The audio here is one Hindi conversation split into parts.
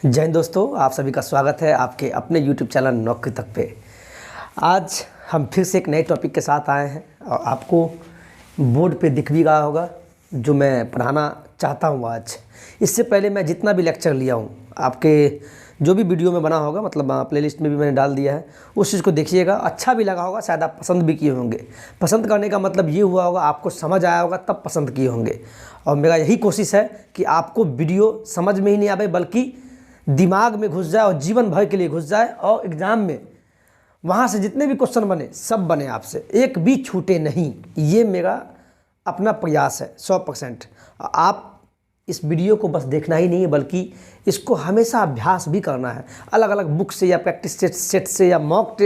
जय हिंद दोस्तों, आप सभी का स्वागत है आपके अपने YouTube चैनल नौकरी तक पे। आज हम फिर से एक नए टॉपिक के साथ आए हैं और आपको बोर्ड पे दिख भी रहा होगा जो मैं पढ़ाना चाहता हूँ आज। इससे पहले मैं जितना भी लेक्चर लिया हूँ आपके जो भी वीडियो में बना होगा, मतलब प्लेलिस्ट में भी मैंने डाल दिया है, उस चीज़ को देखिएगा। अच्छा भी लगा होगा, शायद आप पसंद भी किए होंगे। पसंद करने का मतलब ये हुआ होगा आपको समझ आया होगा तब पसंद किए होंगे। और मेरा यही कोशिश है कि आपको वीडियो समझ में ही नहीं आवे बल्कि दिमाग में घुस जाए और जीवन भर के लिए घुस जाए, और एग्ज़ाम में वहाँ से जितने भी क्वेश्चन बने सब बने आपसे, एक भी छूटे नहीं। ये मेरा अपना प्रयास है 100%। आप इस वीडियो को बस देखना ही नहीं है बल्कि इसको हमेशा अभ्यास भी करना है। अलग अलग बुक से या प्रैक्टिस सेट से या मॉक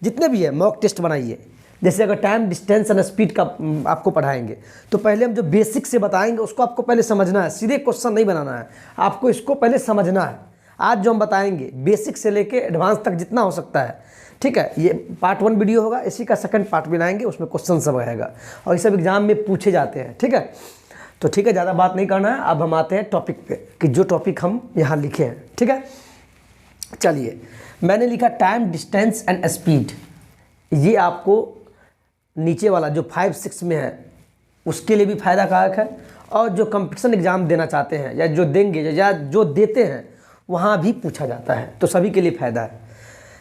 जितने भी है मॉक टेस्ट बनाइए। जैसे अगर टाइम, डिस्टेंस एंड स्पीड का आपको पढ़ाएंगे तो पहले हम जो बेसिक से बताएंगे उसको आपको पहले समझना है। सीधे क्वेश्चन नहीं बनाना है, आपको इसको पहले समझना है। आज जो हम बताएंगे बेसिक से लेके एडवांस तक जितना हो सकता है, ठीक है। ये पार्ट 1 वीडियो होगा, इसी का सेकंड पार्ट बनाएंगे, उसमें क्वेश्चन सब रहेगा और ये सब एग्जाम में पूछे जाते हैं, ठीक है। तो ठीक है, ज़्यादा बात नहीं करना है। अब हम आते हैं टॉपिक पे कि जो टॉपिक हम यहाँ लिखे हैं, ठीक है। चलिए, मैंने लिखा टाइम, डिस्टेंस एंड स्पीड। ये आपको नीचे वाला जो 5-6 में है उसके लिए भी फायदा कारक है, और जो कंपटीशन एग्जाम देना चाहते हैं या जो देंगे या जो देते हैं वहाँ भी पूछा जाता है, तो सभी के लिए फ़ायदा है।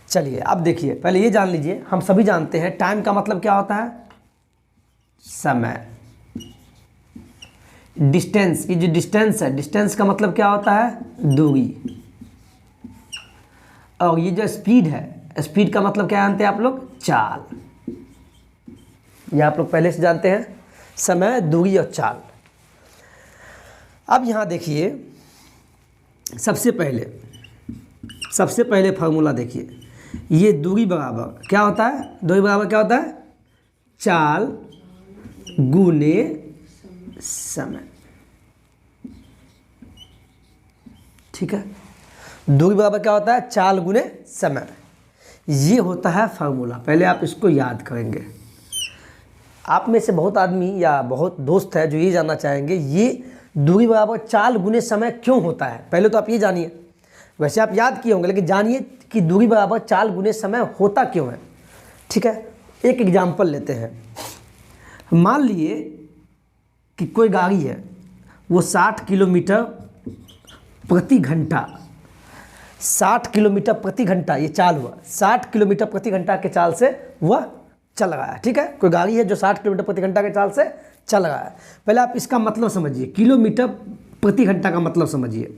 चलिए अब देखिए, पहले ये जान लीजिए, हम सभी जानते हैं टाइम का मतलब क्या होता है, समय। डिस्टेंस, ये जो डिस्टेंस है, डिस्टेंस का मतलब क्या होता है, दूरी। और ये जो स्पीड है, स्पीड का मतलब क्या जानते हैं आप लोग, चाल। ये आप लोग पहले से जानते हैं, समय, दूरी और चाल। अब यहाँ देखिए, सबसे पहले फार्मूला देखिए, ये दूरी बराबर क्या होता है, दूरी बराबर क्या होता है, चाल गुने समय, ठीक है। दूरी बराबर क्या होता है, चाल गुने समय। ये होता है फार्मूला, पहले आप इसको याद करेंगे। आप में से बहुत आदमी या बहुत दोस्त है जो ये जानना चाहेंगे ये दूरी बराबर चाल गुने समय क्यों होता है। पहले तो आप ये जानिए, वैसे आप याद किए होंगे लेकिन जानिए कि दूरी बराबर चाल गुने समय होता क्यों है, ठीक है। एक एग्जाम्पल लेते हैं। मान लिए कि कोई गाड़ी है, वो 60 किलोमीटर प्रति घंटा, 60 किलोमीटर प्रति घंटा ये चाल हुआ, 60 किलोमीटर प्रति घंटा के चाल से वह चल रहा है, ठीक है। कोई गाड़ी है जो 60 किलोमीटर प्रति घंटा के चाल से चल रहा है। पहले आप इसका मतलब समझिए, किलोमीटर प्रति घंटा का मतलब समझिए।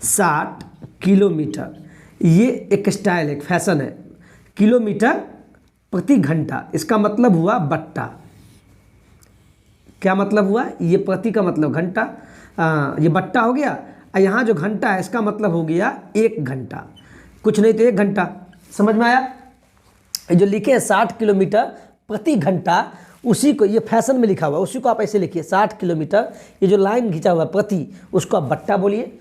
60 किलोमीटर, ये एक स्टाइल, एक फैशन है। किलोमीटर प्रति घंटा, इसका मतलब हुआ बट्टा। क्या मतलब हुआ, ये प्रति का मतलब घंटा, ये बट्टा हो गया। और यहाँ जो घंटा है इसका मतलब हो गया 1 घंटा, कुछ नहीं तो 1 घंटा। समझ में आया। जो लिखे हैं 60 किलोमीटर प्रति घंटा, उसी को, ये फैशन में लिखा हुआ, उसी को आप ऐसे लिखिए 60 किलोमीटर। ये जो लाइन खींचा हुआ है प्रति, उसको आप बट्टा बोलिए,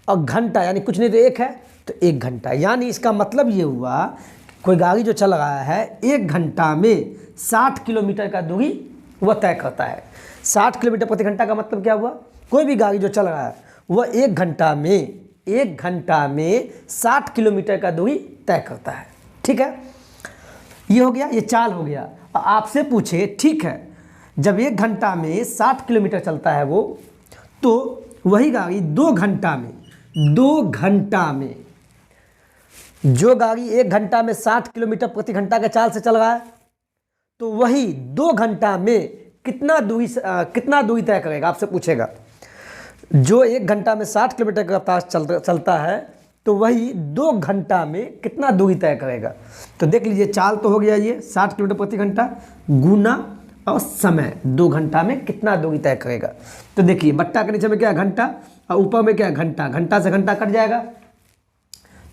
और घंटा यानी कुछ नहीं तो 1 है तो 1 घंटा। यानी इसका मतलब ये हुआ कोई गाड़ी जो चल रहा है 1 घंटा में 60 किलोमीटर का दूरी वह तय करता है। 60 किलोमीटर प्रति घंटा का मतलब क्या हुआ, कोई भी गाड़ी जो चल रहा है वह 1 घंटा में 60 किलोमीटर का दूरी तय करता है, ठीक है। ये हो गया, ये चाल हो गया। आपसे पूछे, ठीक है, जब 1 घंटा में 60 किलोमीटर चलता है वो, तो वही गाड़ी 2 घंटा में, जो गाड़ी 1 घंटा में 60 किलोमीटर प्रति घंटा के चाल से चल रहा है, तो वही 2 घंटा में कितना दूरी तय करेगा, आपसे पूछेगा। जो 1 घंटा में 60 किलोमीटर के रफ्तार चलता है तो वही 2 घंटा में कितना दूरी तय करेगा। तो देख लीजिए, चाल तो हो गया ये 60 किलोमीटर प्रति घंटा, गुना और समय 2 घंटा में कितना दूरी तय करेगा। तो देखिए, बट्टा के नीचे में क्या है, घंटा, और ऊपर में क्या है, घंटा। घंटा से घंटा कट जाएगा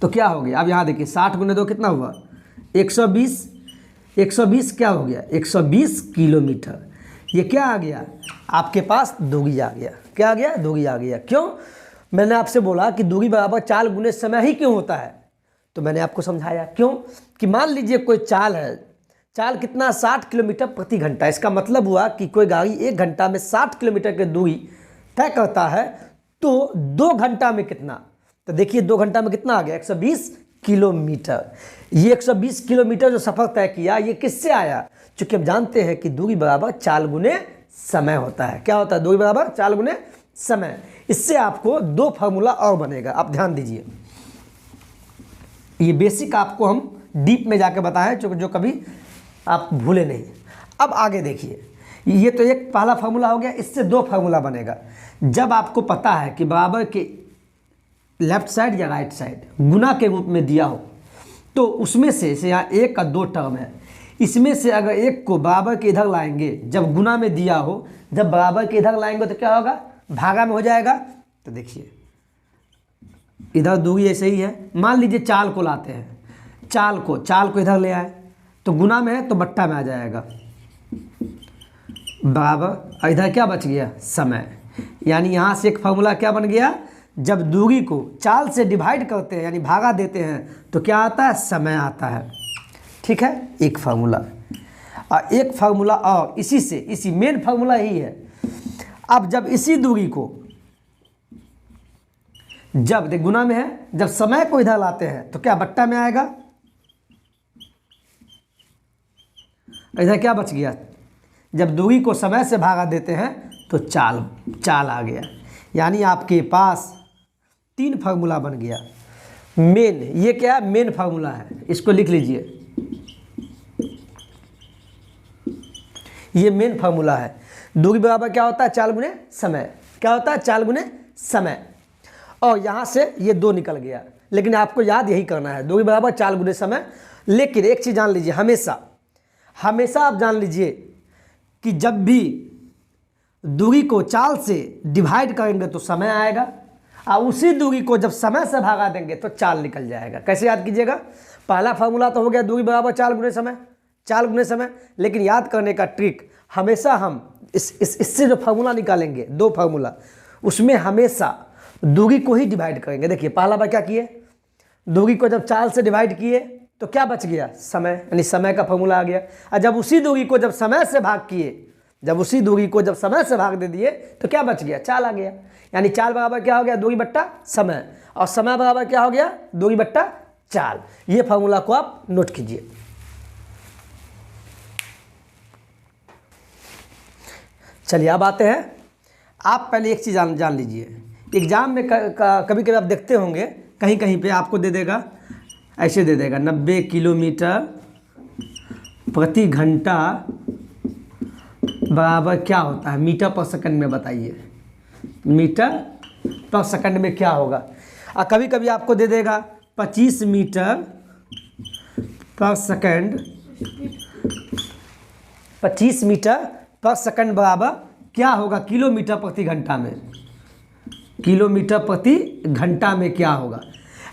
तो क्या हो गया, अब यहाँ देखिए 60 गुने 2 कितना हुआ, 120। 120 क्या हो गया, 120 किलोमीटर। ये क्या आ गया, आपके पास दूरी आ गया। क्या आ गया, दूरी आ गया। क्यों, मैंने आपसे बोला कि दूरी बराबर चाल गुने समय ही क्यों होता है, तो मैंने आपको समझाया क्यों, कि मान लीजिए कोई चाल है, चाल कितना, 60 किलोमीटर प्रति घंटा। इसका मतलब हुआ कि कोई गाड़ी 1 घंटा में 60 किलोमीटर की दूरी तय करता है, तो 2 घंटा में कितना, तो देखिए 2 घंटा में कितना आ गया, 120 किलोमीटर। ये 120 किलोमीटर जो सफ़र तय किया, ये किससे आया? चूँकि हम जानते हैं कि दूरी बराबर चाल गुने समय होता है। क्या होता है? दूरी बराबर चाल गुने समय। इससे आपको 2 फार्मूला और बनेगा, आप ध्यान दीजिए। ये बेसिक आपको हम डीप में जाके बताएं, जो कभी आप भूले नहीं। अब आगे देखिए, ये तो एक पहला फार्मूला हो गया, इससे 2 फार्मूला बनेगा। जब आपको पता है कि बराबर के लेफ्ट साइड या राइट साइड गुना के रूप में दिया हो, तो उसमें से यहाँ 1 का 2 टर्म है, इसमें से अगर 1 को बराबर के इधर लाएंगे, जब गुना में दिया हो, जब बराबर के इधर लाएंगे तो क्या होगा? भागा में हो जाएगा। तो देखिए इधर दूरी ऐसे ही है। मान लीजिए चाल को लाते हैं, चाल को इधर ले आए, तो गुना में है तो बट्टा में आ जाएगा बराबर। इधर क्या बच गया? समय। यानी यहाँ से एक फार्मूला क्या बन गया? जब दूरी को चाल से डिवाइड करते हैं यानी भागा देते हैं तो क्या आता है? समय आता है। ठीक है, एक फार्मूला। और एक फार्मूला और इसी मेन फार्मूला ही है। अब जब इसी दूरी को जब देख गुना में है, जब समय को इधर लाते हैं तो क्या बट्टा में आएगा? इधर क्या बच गया? जब दूरी को समय से भागा देते हैं तो चाल आ गया। यानी आपके पास 3 फार्मूला बन गया। मेन, ये क्या है? मेन फार्मूला है, इसको लिख लीजिए। ये मेन फार्मूला है। दूरी बराबर क्या होता है? चाल गुने समय। क्या होता है? चाल गुने समय। और यहाँ से ये 2 निकल गया, लेकिन आपको याद यही करना है, दूरी बराबर चाल गुने समय। लेकिन एक चीज़ जान लीजिए, हमेशा आप जान लीजिए कि जब भी दूरी को चाल से डिवाइड करेंगे तो समय आएगा, और उसी दूरी को जब समय से भागा देंगे तो चाल निकल जाएगा। कैसे याद कीजिएगा? पहला फार्मूला तो हो गया दूरी बराबर चाल गुने समय, लेकिन याद करने का ट्रिक, हमेशा हम इससे जो फार्मूला निकालेंगे, 2 फार्मूला, उसमें हमेशा दूरी को ही डिवाइड करेंगे। देखिए पहला बार क्या किए? दूरी को जब चाल से डिवाइड किए तो क्या बच गया? समय, यानी समय का फार्मूला आ गया। और जब उसी दूरी को जब समय से भाग दे दिए तो क्या बच गया? चाल आ गया। यानी चाल बराबर क्या हो गया? दूरी बट्टा समय, और समय बराबर क्या हो गया? दूरी बट्टा चाल। ये फार्मूला को आप नोट कीजिए। चलिए अब आते हैं, आप पहले एक चीज़ जान लीजिए। एग्जाम में कभी कभी आप देखते होंगे, कहीं कहीं पे आपको दे देगा, ऐसे दे देगा 90 किलोमीटर प्रति घंटा बराबर क्या होता है? मीटर पर सेकंड में बताइए, मीटर पर सेकंड में क्या होगा? और कभी कभी आपको दे देगा 25 मीटर पर सेकंड, 25 मीटर पर सेकंड बराबर क्या होगा? किलोमीटर प्रति घंटा में, किलोमीटर प्रति घंटा में क्या होगा?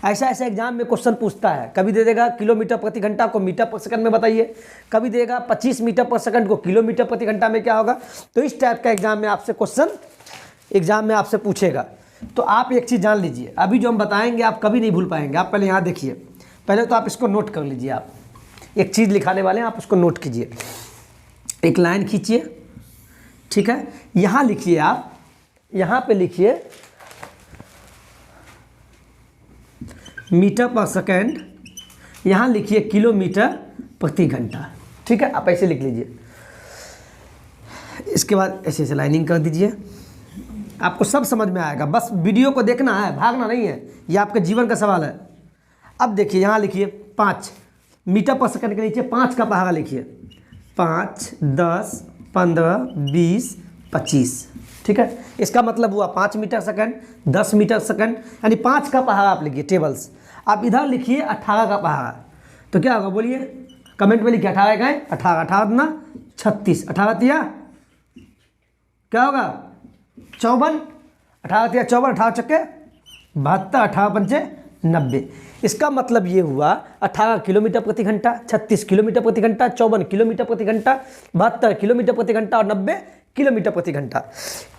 ऐसा एग्जाम में क्वेश्चन पूछता है। कभी दे देगा किलोमीटर प्रति घंटा को मीटर पर सेकंड में बताइए, कभी देगा 25 मीटर पर सेकंड को किलोमीटर प्रति घंटा में क्या होगा। तो इस टाइप का एग्जाम में आपसे क्वेश्चन पूछेगा। तो आप एक चीज़ जान लीजिए, अभी जो हम बताएंगे आप कभी नहीं भूल पाएंगे। आप पहले यहाँ देखिए, पहले तो आप इसको नोट कर लीजिए। आप एक चीज़ लिखाने वाले हैं, आप उसको नोट कीजिए। एक लाइन खींचिए, ठीक है, यहाँ लिखिए, आप यहाँ पे लिखिए मीटर पर सेकंड, यहाँ लिखिए किलोमीटर प्रति घंटा। ठीक है, आप ऐसे लिख लीजिए। इसके बाद ऐसे लाइनिंग कर दीजिए, आपको सब समझ में आएगा। बस वीडियो को देखना है, भागना नहीं है, ये आपके जीवन का सवाल है। अब देखिए यहाँ लिखिए 5 मीटर पर सेकंड के नीचे 5 का पहाड़ा लिखिए, 5, 10, 15, 20, 25। ठीक है, इसका मतलब हुआ 5 मीटर सेकंड, 10 मीटर सेकंड, यानी 5 का पहाड़ा आप लिखिए टेबल्स। आप इधर लिखिए 18 का पहाड़ा, तो क्या होगा बोलिए, कमेंट में लिखिए 18 का है, 18, 18 ना 36, 18 तिया क्या होगा 54, 18 तिया 54, 18 चक्के 72, 18 पंचे 90। इसका मतलब ये हुआ 18 किलोमीटर प्रति घंटा, 36 किलोमीटर प्रति घंटा, 54 किलोमीटर प्रति घंटा, 72 किलोमीटर प्रति घंटा और 90 किलोमीटर प्रति घंटा।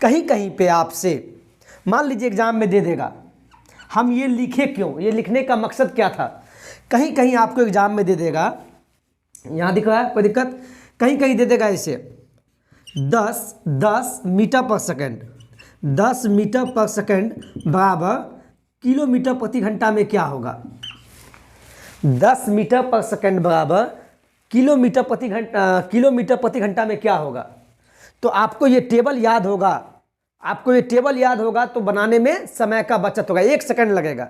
कहीं कहीं पे आपसे मान लीजिए एग्जाम में दे देगा, हम ये लिखे क्यों, ये लिखने का मकसद क्या था, कहीं कहीं आपको एग्जाम में दे देगा, यहाँ दिख रहा है कोई दिक्कत, कहीं कहीं दे देगा ऐसे 10 मीटर पर सेकंड, 10 मीटर पर सेकंड बराबर किलोमीटर प्रति घंटा में क्या होगा। 10 मीटर पर सेकंड बराबर किलोमीटर प्रति घंटा में क्या होगा। तो आपको ये टेबल याद होगा, तो बनाने में समय का बचत होगा, 1 सेकंड लगेगा।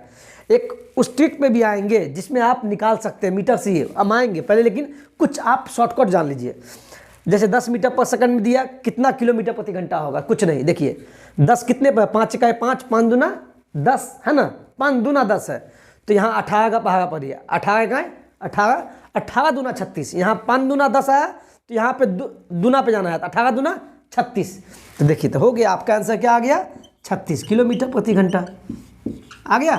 एक उस ट्रिक में भी आएंगे जिसमें आप निकाल सकते हैं मीटर से, हम आएंगे पहले, लेकिन कुछ आप शॉर्टकट जान लीजिए। जैसे 10 मीटर पर सेकंड में दिया, कितना किलोमीटर प्रति घंटा होगा, कुछ नहीं। देखिए 10 कितने पर, 5 का 5, 5 दूना 10 है ना, 5 दूना 10 है, तो यहाँ 18 का पहाड़ा पड़ गया, 18 का 18, 18 दूना 36, यहाँ 5 दूना 10 आया, तो यहाँ पे दूना पे जाना है, तो 18 दूना 36। तो देखिए तो हो गया, आपका आंसर क्या आ गया, 36 किलोमीटर प्रति घंटा आ गया।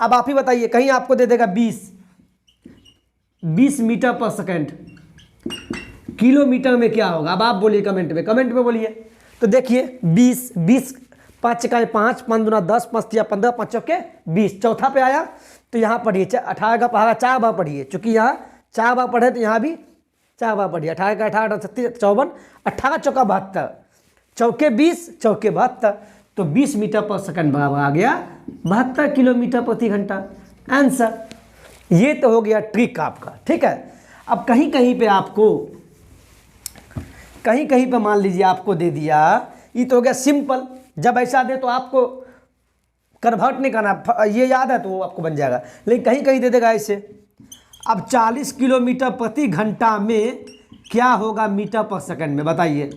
अब आप ही बताइए, कहीं आपको दे देगा 20 मीटर पर सेकंड, किलोमीटर में क्या होगा। अब आप बोलिए कमेंट में बोलिए। तो देखिए 20, 5 का 5, 5 दूना 10, 5 तिया 15, 5 चौके 20, चौथा पे आया, तो यहाँ पढ़िए 18 का पहाड़ा 4 बार पढ़िए, चूंकि यहाँ 4 बार पढ़े तो यहाँ भी 4 बार पढ़िए। 18 का 18, 36, 54, 18 चौका 72, चौके 20, चौके 72, तो 20 मीटर पर सेकंड बराबर आ गया 72 किलोमीटर प्रति घंटा आंसर। ये तो हो गया ट्रिक आपका, ठीक है। अब कहीं कहीं पे मान लीजिए आपको दे दिया, ये तो हो गया सिंपल। जब ऐसा दे तो आपको कन्वर्ट नहीं करना, ये याद है तो वो आपको बन जाएगा, लेकिन कहीं कहीं दे देगा ऐसे। अब 40 किलोमीटर प्रति घंटा में क्या होगा मीटर पर सेकंड में, बताइए।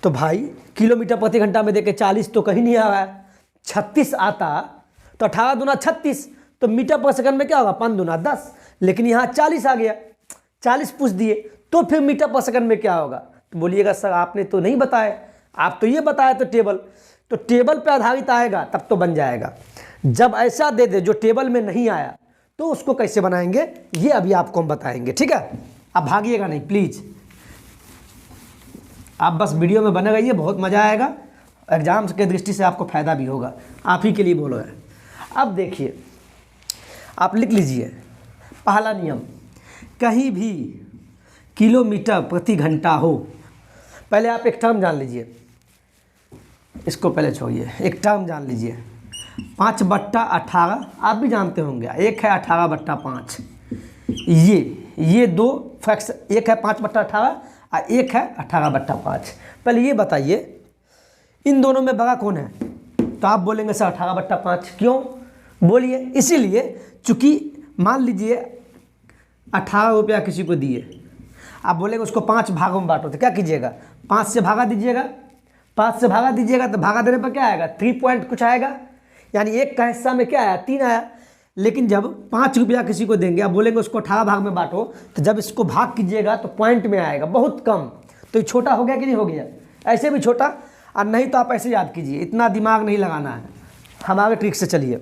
तो भाई किलोमीटर प्रति घंटा में देखे 40 तो कहीं नहीं आ रहा है, 36 आता, तो 18 दूना 36, तो मीटर पर सेकंड में क्या होगा, 5 दूना 10, लेकिन यहाँ 40 आ गया, 40 पूछ दिए, तो फिर मीटर पर सेकंड में क्या होगा। तो बोलिएगा सर आपने तो नहीं बताया, आप तो ये बताया तो टेबल पे आधारित आएगा तब तो बन जाएगा। जब ऐसा दे दे जो टेबल में नहीं आया, तो उसको कैसे बनाएंगे ये अभी आपको हम बताएंगे, ठीक है। अब भागिएगा नहीं प्लीज़, आप बस वीडियो में बने रहिए, बहुत मज़ा आएगा, एग्जाम के दृष्टि से आपको फ़ायदा भी होगा, आप ही के लिए बोलो है। अब देखिए आप लिख लीजिए पहला नियम, कहीं भी किलोमीटर प्रति घंटा हो, पहले आप एक टर्म जान लीजिए, इसको पहले छोड़िए, एक टर्म जान लीजिए 5/18, आप भी जानते होंगे, एक है 18/5, ये दो फैक्स, एक है 5/18 और एक है 18/5। पहले ये बताइए इन दोनों में बड़ा कौन है, तो आप बोलेंगे सर 18/5, क्यों बोलिए। इसीलिए चूँकि मान लीजिए 18 रुपया किसी को दिए, आप बोलेंगे उसको 5 भागों में बांटो, तो क्या कीजिएगा, 5 से भागा दीजिएगा, 5 से भागा दीजिएगा, तो भागा देने पर क्या आएगा, 3 पॉइंट कुछ आएगा, यानी एक का हिस्सा में क्या आया, 3 आया। लेकिन जब 5 रुपया किसी को देंगे, आप बोलेंगे उसको 18 भाग में बांटो, तो जब इसको भाग कीजिएगा तो पॉइंट में आएगा, बहुत कम। तो ये छोटा हो गया कि नहीं हो गया, ऐसे भी छोटा, और नहीं तो आप ऐसे याद कीजिए, इतना दिमाग नहीं लगाना है, हमारे ट्रिक से चलिए।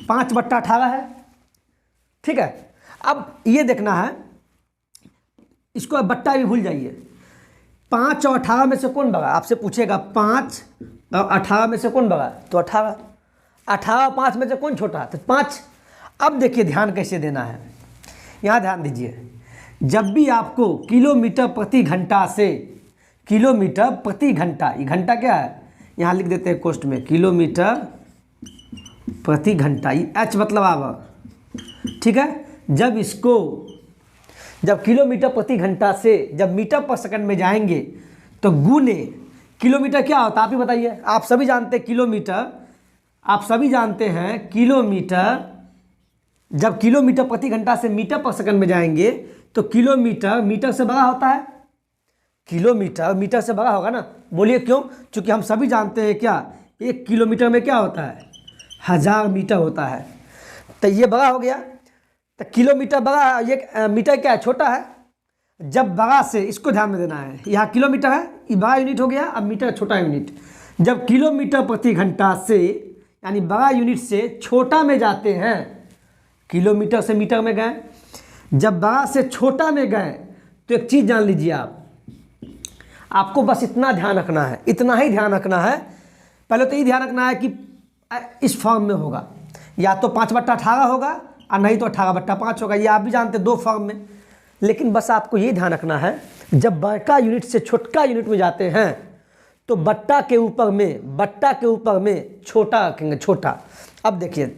5/18 है, ठीक है। अब ये देखना है, इसको बट्टा भी भूल जाइए, 5 और 18 में से कौन बड़ा, आपसे पूछेगा 5 और 18 में से कौन बड़ा, तो 18 और 5 में से कौन छोटा, तो 5। अब देखिए ध्यान कैसे देना है, यहाँ ध्यान दीजिए, जब भी आपको किलोमीटर प्रति घंटा से, किलोमीटर प्रति घंटा, ये घंटा क्या है, यहाँ लिख देते हैं कोष्ठ में, किलोमीटर प्रति घंटा, ये एच मतलब आवा, ठीक है। जब किलोमीटर प्रति घंटा से जब मीटर पर सेकंड में जाएंगे तो गुने, किलोमीटर क्या होता है आप ही बताइए, आप सभी जानते हैं किलोमीटर, आप सभी जानते हैं किलोमीटर, जब किलोमीटर प्रति घंटा से मीटर पर सेकंड में जाएंगे तो किलोमीटर मीटर से बड़ा होता है, किलोमीटर मीटर से बड़ा होगा ना, बोलिए क्यों, क्योंकि हम सभी जानते हैं क्या, 1 किलोमीटर में क्या होता है, 1000 मीटर होता है, तो ये बड़ा हो गया, तो किलोमीटर बड़ा, ये मीटर क्या है, छोटा है। जब बड़ा से, इसको ध्यान में देना है, यहाँ किलोमीटर है, ये बड़ा यूनिट हो गया, अब मीटर छोटा यूनिट। जब किलोमीटर प्रति घंटा से यानी बड़ा यूनिट से छोटा में जाते हैं, किलोमीटर से मीटर में गए, जब बड़ा से छोटा में गए, तो एक चीज़ जान लीजिए आपको बस इतना ध्यान रखना है, इतना ही ध्यान रखना है। पहले तो ये ध्यान रखना है कि इस फॉर्म में होगा, या तो 5/18 होगा और नहीं तो 18/5 होगा, ये आप भी जानते हैं 2 फॉर्म में। लेकिन बस आपको ये ध्यान रखना है, जब बड़का यूनिट से छोटका यूनिट में जाते हैं तो बट्टा के ऊपर में छोटा रखेंगे, छोटा। अब देखिए,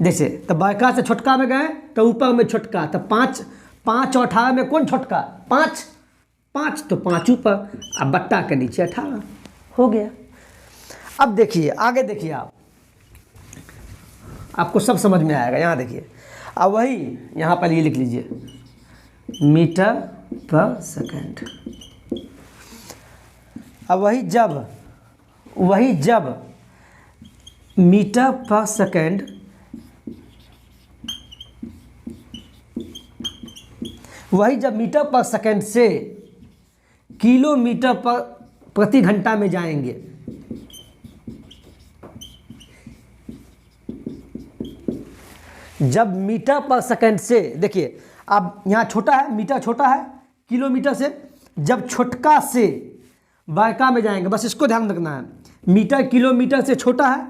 जैसे तो बड़का से छोटका में गए तो ऊपर में छोटका, तो 5 और 18 में कौन छोटका? 5 तो 5 ऊपर, अब बट्टा के नीचे 18 हो गया। अब देखिए आगे, देखिए आपको सब समझ में आएगा। यहाँ देखिए, अब वही यहाँ पर ये लिख लीजिए मीटर पर सेकेंड। अब वही जब मीटर पर सेकेंड जब मीटर पर सेकेंड से किलोमीटर पर प्रति घंटा में जाएंगे, जब मीटर पर सेकेंड से, देखिए अब यहाँ छोटा है, मीटर छोटा है किलोमीटर से, जब छोटका से बड़का में जाएंगे, बस इसको ध्यान रखना है। मीटर किलोमीटर से छोटा है,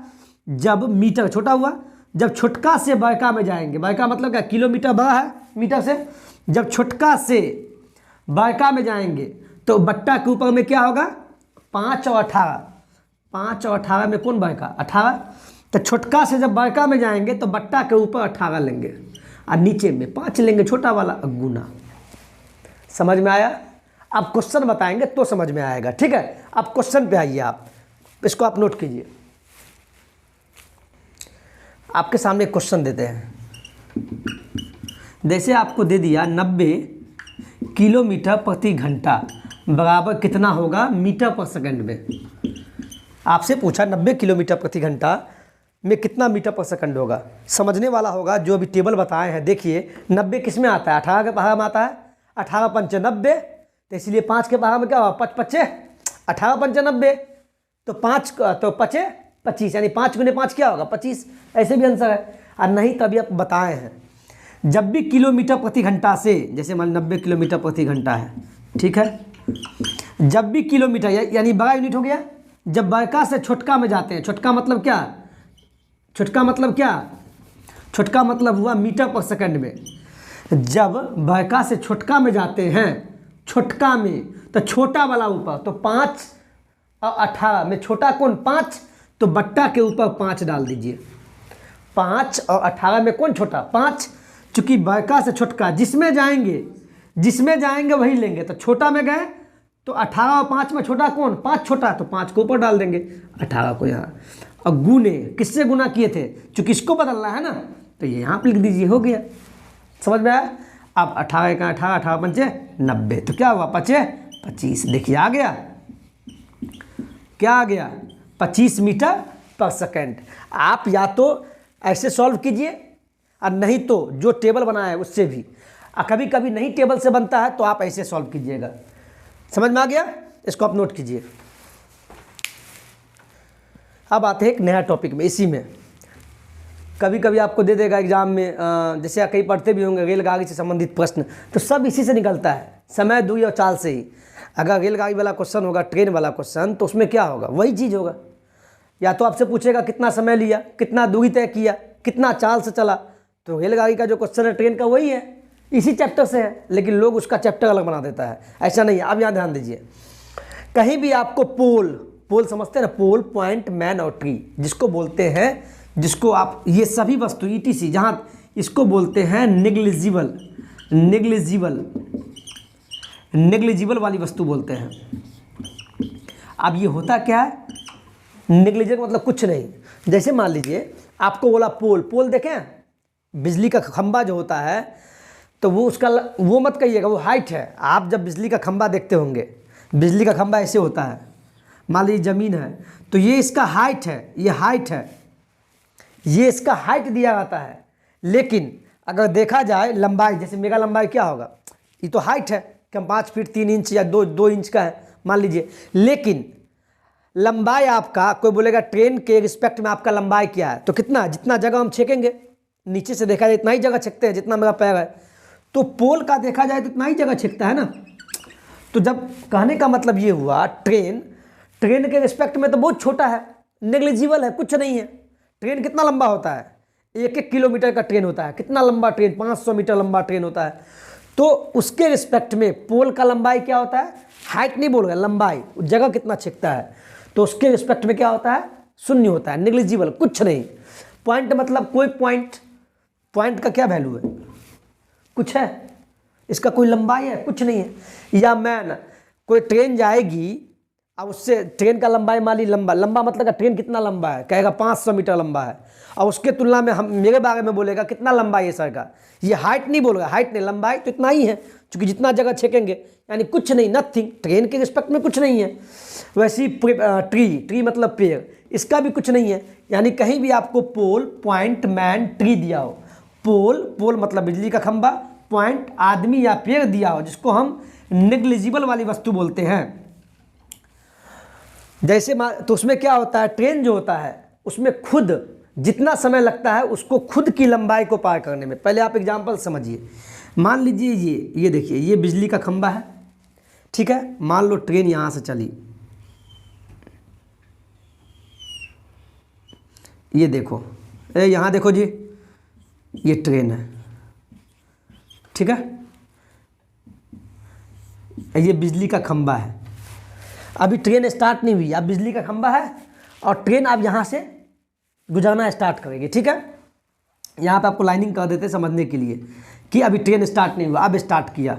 जब मीटर छोटा हुआ, जब छोटका से बड़का में जाएंगे, बड़का मतलब क्या? किलोमीटर बड़ा है मीटर से, जब छोटका से बड़का में जाएंगे तो बट्टा के ऊपर में क्या होगा? 5 और 18। 5 और 18 में कौन बड़का? 18। तो छोटका से जब बड़का में जाएंगे तो बट्टा के ऊपर 18 लेंगे और नीचे में 5 लेंगे, छोटा वाला, गुना। समझ में आया? अब क्वेश्चन बताएंगे तो समझ में आएगा, ठीक है। अब क्वेश्चन पे आइए, आप इसको आप नोट कीजिए। आपके सामने क्वेश्चन देते हैं, जैसे आपको दे दिया 90 किलोमीटर प्रति घंटा बराबर कितना होगा मीटर पर सेकंड में। आपसे पूछा 90 किलोमीटर प्रति घंटा में कितना मीटर पर सेकंड होगा। समझने वाला होगा जो अभी टेबल बताए हैं। देखिए 90 किस में आता है? 18 के पहाड़ में आता है। 18 पंचे 90, तो इसलिए 5 के पहाड़ में क्या होगा? 5 पच्चे 18 पंचे 90, तो 5 तो पचे 25, यानी 5 गुने 5 क्या होगा? 25। ऐसे भी आंसर है। और नहीं तभी आप बताए हैं, जब भी किलोमीटर प्रति घंटा से, जैसे मान 90 किलोमीटर प्रति घंटा है, ठीक है, जब भी किलोमीटर यानी बड़ा यूनिट हो गया, जब बड़का से छोटका में जाते हैं, छोटका मतलब क्या? छोटका मतलब क्या? छोटका मतलब हुआ मीटर पर सेकंड में। जब बड़का से छोटका में जाते हैं, छोटका में, तो छोटा वाला ऊपर, तो 5 और 18 में छोटा कौन? 5, तो बट्टा के ऊपर 5 डाल दीजिए। 5 और 18 में कौन छोटा? 5। चूंकि बड़का से छोटका जिसमें जाएंगे वही लेंगे, तो छोटा में गए तो 18 और 5 में छोटा कौन? 5 छोटा, तो 5 को ऊपर डाल देंगे, 18 को यहाँ। और गुने किससे गुना किए थे? चूंकि इसको बदलना है ना, तो ये यहाँ पर लिख दीजिए, हो गया। समझ में आया? अब 18 का 18, 18 पंचे 90, तो क्या हुआ? 5 25। देखिए आ गया, क्या आ गया? 25 मीटर पर सेकेंड। आप या तो ऐसे सॉल्व कीजिए और नहीं तो जो टेबल बनाया है उससे भी। कभी कभी नहीं टेबल से बनता है तो आप ऐसे सॉल्व कीजिएगा। समझ में आ गया? इसको आप नोट कीजिए। अब आते हैं एक नया टॉपिक में। इसी में कभी कभी आपको दे देगा एग्जाम में, जैसे आप कहीं पढ़ते भी होंगे रेलगाड़ी से संबंधित प्रश्न, तो सब इसी से निकलता है, समय, दूरी और चाल से ही। अगर रेलगाड़ी वाला क्वेश्चन होगा, ट्रेन वाला क्वेश्चन, तो उसमें क्या होगा? वही चीज़ होगा। या तो आपसे पूछेगा कितना समय लिया, कितना दूरी तय किया, कितना चाल से चला, तो रेलगाड़ी का जो क्वेश्चन है ट्रेन का वही है, इसी चैप्टर से है, लेकिन लोग उसका चैप्टर अलग बना देता है। ऐसा नहीं है। अब यहाँ ध्यान दीजिए, कहीं भी आपको पोल समझते हैं ना, पोल, पॉइंट, मैन और ट्री, जिसको बोलते हैं, जिसको आप ये सभी वस्तु ETC, जहाँ इसको बोलते हैं नेग्लिजिबल वाली वस्तु बोलते हैं। अब ये होता क्या है? नेग्लिजिबल मतलब कुछ नहीं। जैसे मान लीजिए आपको बोला पोल देखें, बिजली का खंबा जो होता है, तो वो उसका, वो मत कहिएगा, वो हाइट है। आप जब बिजली का खंबा देखते होंगे, बिजली का खंबा ऐसे होता है, मान लीजिए ज़मीन है, तो ये इसका हाइट है, ये हाइट है, ये इसका हाइट दिया जाता है। लेकिन अगर देखा जाए लंबाई, जैसे मेगा लंबाई क्या होगा? ये तो हाइट है कि हम 5 फीट 3 इंच या 2 इंच का है मान लीजिए, लेकिन लंबाई आपका, कोई बोलेगा ट्रेन के रिस्पेक्ट में आपका लंबाई क्या है, तो कितना, जितना जगह हम छेकेंगे, नीचे से देखा जाए इतना ही जगह छेकते हैं जितना मेरा पैर है, तो पोल का देखा जाए तो इतना ही जगह छेकता है ना। तो जब कहने का मतलब ये हुआ, ट्रेन के रिस्पेक्ट में तो बहुत छोटा है, नेग्लिजिबल है, कुछ नहीं है। ट्रेन कितना लंबा होता है? 1-1 किलोमीटर का ट्रेन होता है। कितना लंबा ट्रेन? 500 मीटर लंबा ट्रेन होता है। तो उसके रिस्पेक्ट में पोल का लंबाई क्या होता है? हाइट नहीं बोल रहा, लंबाई, जगह कितना छेकता है। तो उसके रिस्पेक्ट में क्या होता है, शून्य होता है, नेग्लिजिबल, कुछ नहीं। पॉइंट मतलब कोई पॉइंट, पॉइंट का क्या वैल्यू है, कुछ है, इसका कोई लंबाई है, कुछ नहीं है। या मैन, कोई ट्रेन जाएगी, अब उससे ट्रेन का लंबाई मान ली, लंबा मतलब ट्रेन कितना लंबा है, कहेगा 500 मीटर लंबा है, और उसके तुलना में हम मेरे बारे में बोलेगा कितना लंबाई है सर का, ये हाइट नहीं बोलेगा, हाइट नहीं, लंबाई तो इतना ही है, क्योंकि जितना जगह छेकेंगे, यानी कुछ नहीं, नथिंग, ट्रेन के रिस्पेक्ट में कुछ नहीं है। वैसे ही ट्री मतलब पेड़, इसका भी कुछ नहीं है, यानी कहीं भी आपको पोल, पॉइंट, मैन, ट्री दिया हो, पोल मतलब बिजली का खंभा, पॉइंट आदमी या पेड़ दिया हो, जिसको हम नेग्लिजिबल वाली वस्तु बोलते हैं। जैसे तो उसमें क्या होता है, ट्रेन जो होता है उसमें खुद जितना समय लगता है उसको खुद की लंबाई को पार करने में। पहले आप एग्जांपल समझिए, मान लीजिए ये देखिए, ये बिजली का खंभा है, ठीक है। मान लो ट्रेन यहाँ से चली, ये देखो, यहाँ देखो जी, ये ट्रेन है, ठीक है, ये बिजली का खंभा है। अभी ट्रेन स्टार्ट नहीं हुई, अब बिजली का खंभा है और ट्रेन आप यहाँ से गुजरना स्टार्ट करेगी, ठीक है। यहाँ पे आपको लाइनिंग कर देते समझने के लिए कि अभी ट्रेन स्टार्ट नहीं हुआ, अब स्टार्ट किया,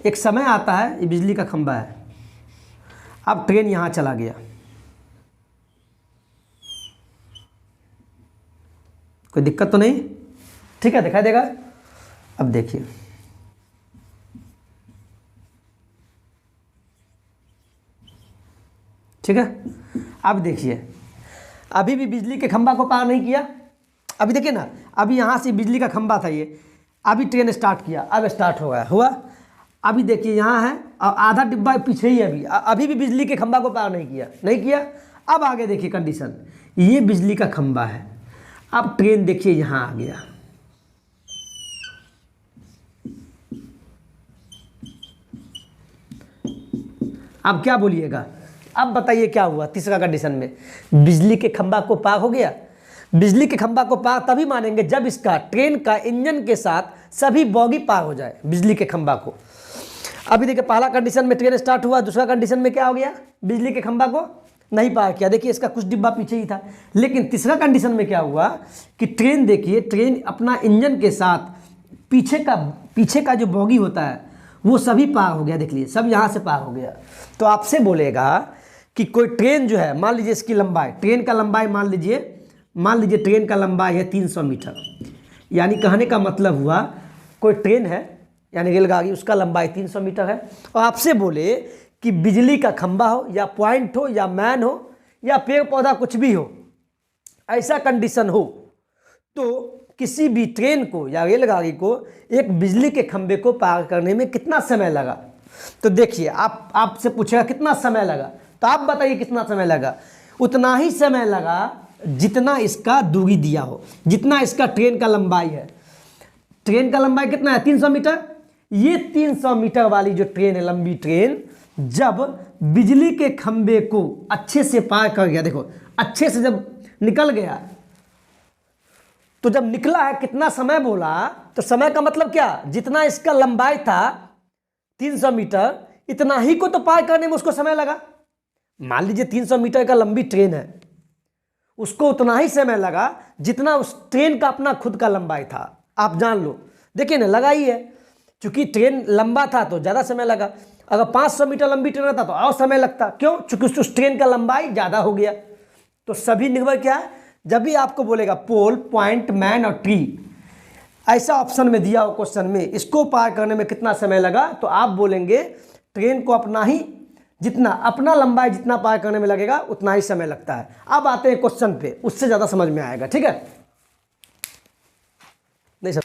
एक समय आता है, ये बिजली का खंभा है, अब ट्रेन यहाँ चला गया, कोई दिक्कत तो नहीं, ठीक है, दिखाई देगा। अब देखिए, ठीक है, अब देखिए, अभी भी बिजली के खंभा को पार नहीं किया। अभी देखिए ना, अभी यहाँ से बिजली का खंभा था ये, अभी ट्रेन स्टार्ट किया, अब स्टार्ट हो गया, हुआ। अभी देखिए यहाँ है और आधा डिब्बा पीछे ही है, अभी भी बिजली के खंभा को पार नहीं किया। अब आगे देखिए कंडीशन, ये बिजली का खंभा है, अब ट्रेन देखिए यहाँ आ गया, अब क्या बोलिएगा, अब बताइए क्या हुआ। तीसरा कंडीशन में बिजली के खंभा को पार हो गया। बिजली के खंभा को पार तभी मानेंगे जब इसका ट्रेन का इंजन के साथ सभी बॉगी पार हो जाए बिजली के खंभा को। अभी देखिए, पहला कंडीशन में ट्रेन स्टार्ट हुआ, दूसरा कंडीशन में क्या हो गया, बिजली के खंभा को नहीं पार किया। देखिए, इसका कुछ डिब्बा पीछे ही था। लेकिन तीसरा कंडीशन में क्या हुआ कि ट्रेन, देखिए, ट्रेन अपना इंजन के साथ पीछे का जो बॉगी होता है वो सभी पार हो गया। देख लीजिए, सब यहाँ से पार हो गया। तो आपसे बोलेगा कि कोई ट्रेन जो है, मान लीजिए इसकी लंबाई, ट्रेन का लंबाई मान लीजिए ट्रेन का लंबाई है 300 मीटर, यानी कहने का मतलब हुआ कोई ट्रेन है, यानी रेलगाड़ी, उसका लंबाई 300 मीटर है। और आपसे बोले कि बिजली का खंभा हो या पॉइंट हो या मैन हो या पेड़ पौधा कुछ भी हो, ऐसा कंडीशन हो, तो किसी भी ट्रेन को या रेलगाड़ी को एक बिजली के खंभे को पार करने में कितना समय लगा। तो देखिए, आपसे पूछेगा कितना समय लगा, तो आप बताइए कितना समय लगा। उतना ही समय लगा जितना इसका दूरी दिया हो, जितना इसका ट्रेन का लंबाई है। ट्रेन का लंबाई कितना है, 300 मीटर। ये 300 मीटर वाली जो ट्रेन है, लंबी ट्रेन, जब बिजली के खंभे को अच्छे से पार कर गया, देखो अच्छे से जब निकल गया, तो जब निकला है कितना समय बोला, तो समय का मतलब क्या, जितना इसका लंबाई था 300 मीटर, इतना ही को तो पार करने में उसको समय लगा। मान लीजिए 300 मीटर का लंबी ट्रेन है, उसको उतना ही समय लगा जितना उस ट्रेन का अपना खुद का लंबाई था। आप जान लो, देखिए ना, लगा ही है, क्योंकि ट्रेन लंबा था तो ज़्यादा समय लगा। अगर 500 मीटर लंबी ट्रेन रहता तो और समय लगता, क्यों, क्योंकि उस ट्रेन का लंबाई ज़्यादा हो गया। तो सभी निर्भर क्या है, जब भी आपको बोलेगा पोल, पॉइंट, मैन और ट्री, ऐसा ऑप्शन में दिया हो क्वेश्चन में, इसको पार करने में कितना समय लगा, तो आप बोलेंगे ट्रेन को अपना लंबाई जितना पार करने में लगेगा उतना ही समय लगता है। अब आते हैं क्वेश्चन पे, उससे ज़्यादा समझ में आएगा, ठीक है। नहीं सर,